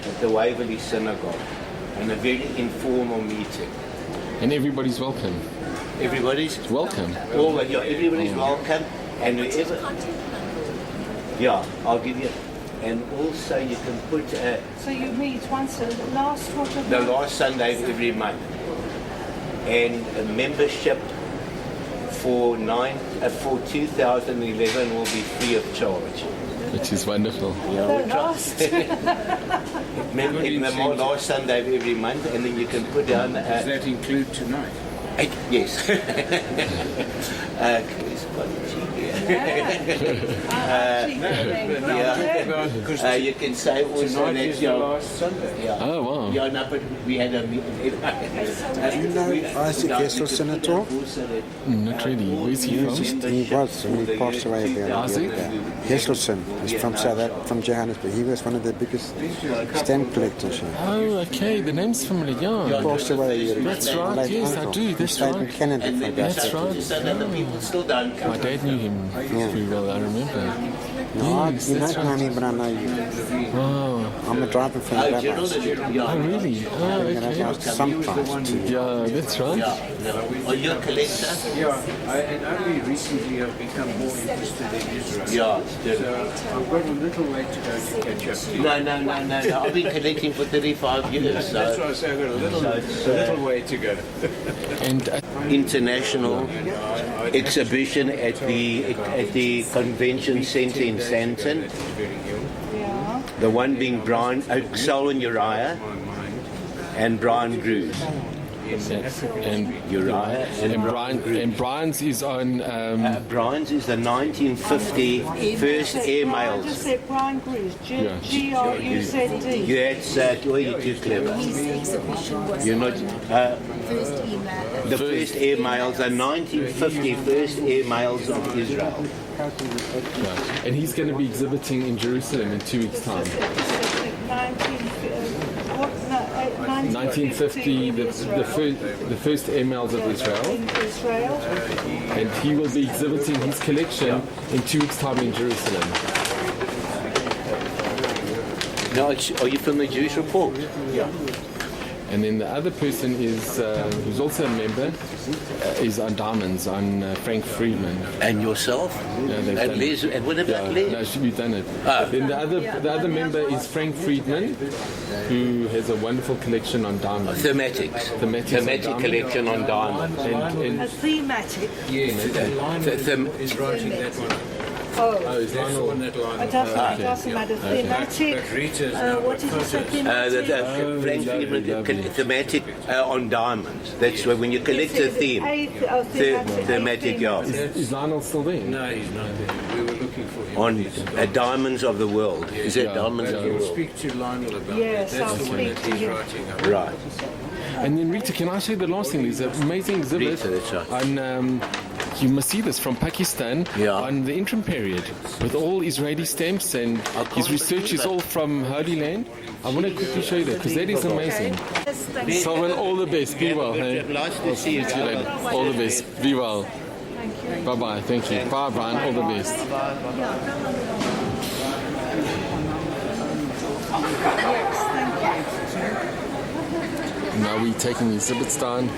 T: at the Waverley Synagogue, and a very informal meeting.
D: And everybody's welcome.
T: Everybody's
D: welcome.
T: Everybody's welcome, and whoever. Yeah, I'll give you. And also you can put
S: So you meet once the last
T: the last Sunday of every month. And a membership for 2011 will be free of charge.
D: Which is wonderful.
T: Yeah, we last last Sunday of every month, and then you can put down.
U: Does that include tonight?
T: Yes. You can say also
U: Tonight
T: that
U: is the last Sunday.
T: Yeah.
D: Oh wow.
T: Yeah, no, but we had a meeting.
E: Do you know Isaac Gesselson at all?
D: Not really. Where's he from?
E: He was, and he passed away about a year ago. Gesselson is from from Johannesburg. He was one of the biggest stamp collectors here.
D: Oh, okay. The name's familiar. Yeah.
E: He passed away a year ago.
D: That's right. Yes, I do. That's
E: He stayed in
D: right.
E: Canada for about
D: That's right. My dad knew him pretty well. I remember.
E: No,
D: Yes,
E: you
D: that's
E: don't know
D: right.
E: me, but I know you.
D: Wow.
E: I'm a driver from Glassman.
D: Oh, really? Oh, okay.
E: Sometimes too.
D: Yeah, that's right.
T: Are you a collector?
U: Yeah, and only recently I've become more interested in Israel.
T: Yeah.
U: So I've got a little way to go to catch up to you.
T: No. I've been collecting for 35 years.
U: That's why I say I've got a little way to go.
D: And
T: international exhibition at the convention centre in Sandton. The one being Saul and Uriah and Brian Greaves.
D: And
T: Uriah
D: and Brian's is on.
T: Brian's is the 1950 first air mails.
S: Just said Brian Greaves.
T: Yeah.
S: G-R-U-Z-D.
T: That's well, you're too clever. You're not. The first air mails, the 1950 first air mails of Israel.
D: Yeah. And he's going to be exhibiting in Jerusalem in 2 weeks' time. 1950, the first air mails of Israel. And he will be exhibiting his collection in 2 weeks' time in Jerusalem.
T: Now, are you from the Jewish Report?
D: Yeah. And then the other person is, who's also a member, is on Diamonds, on Frank Friedman.
T: And yourself?
D: Yeah, they've
T: And
D: done
T: Liz,
D: it.
T: and what about Liz?
D: No, we've done it.
T: Ah.
D: Then the other member is Frank Friedman, who has a wonderful collection on diamonds.
T: Thematics collection on diamonds.
S: A thematic.
U: Yes, is writing that one.
S: Oh,
U: that's the one that line.
S: It doesn't matter. Thematic.
U: But Rita's
S: What did you say? Thematic.
T: Frank Friedman thematic on diamonds. That's where when you collect a theme. Thematic, yeah.
D: Is Lionel still there?
U: No, he's not there. We were looking for him.
T: On Diamonds of the World. Is that Diamonds of the
U: We'll
T: World?
U: speak to Lionel about
S: Yes,
U: that. That's
S: I'll
U: the one
S: speak
U: that
S: to
U: he's
S: him.
U: writing up.
T: Right.
D: And then Rita, can I say the last thing? There's an amazing exhibit
T: Rita, that's right.
D: on, you must see this, from Pakistan on the interim period with all Israeli stamps, and his research is all from Holy Land. I want to quickly show you that because that is amazing. Solomon, all the best. Be well. Hey?
T: Nice to see you.
D: All the best. Be well. Bye-bye. Thank you. Bye, Brian. All the best. Now we're taking the exhibits down.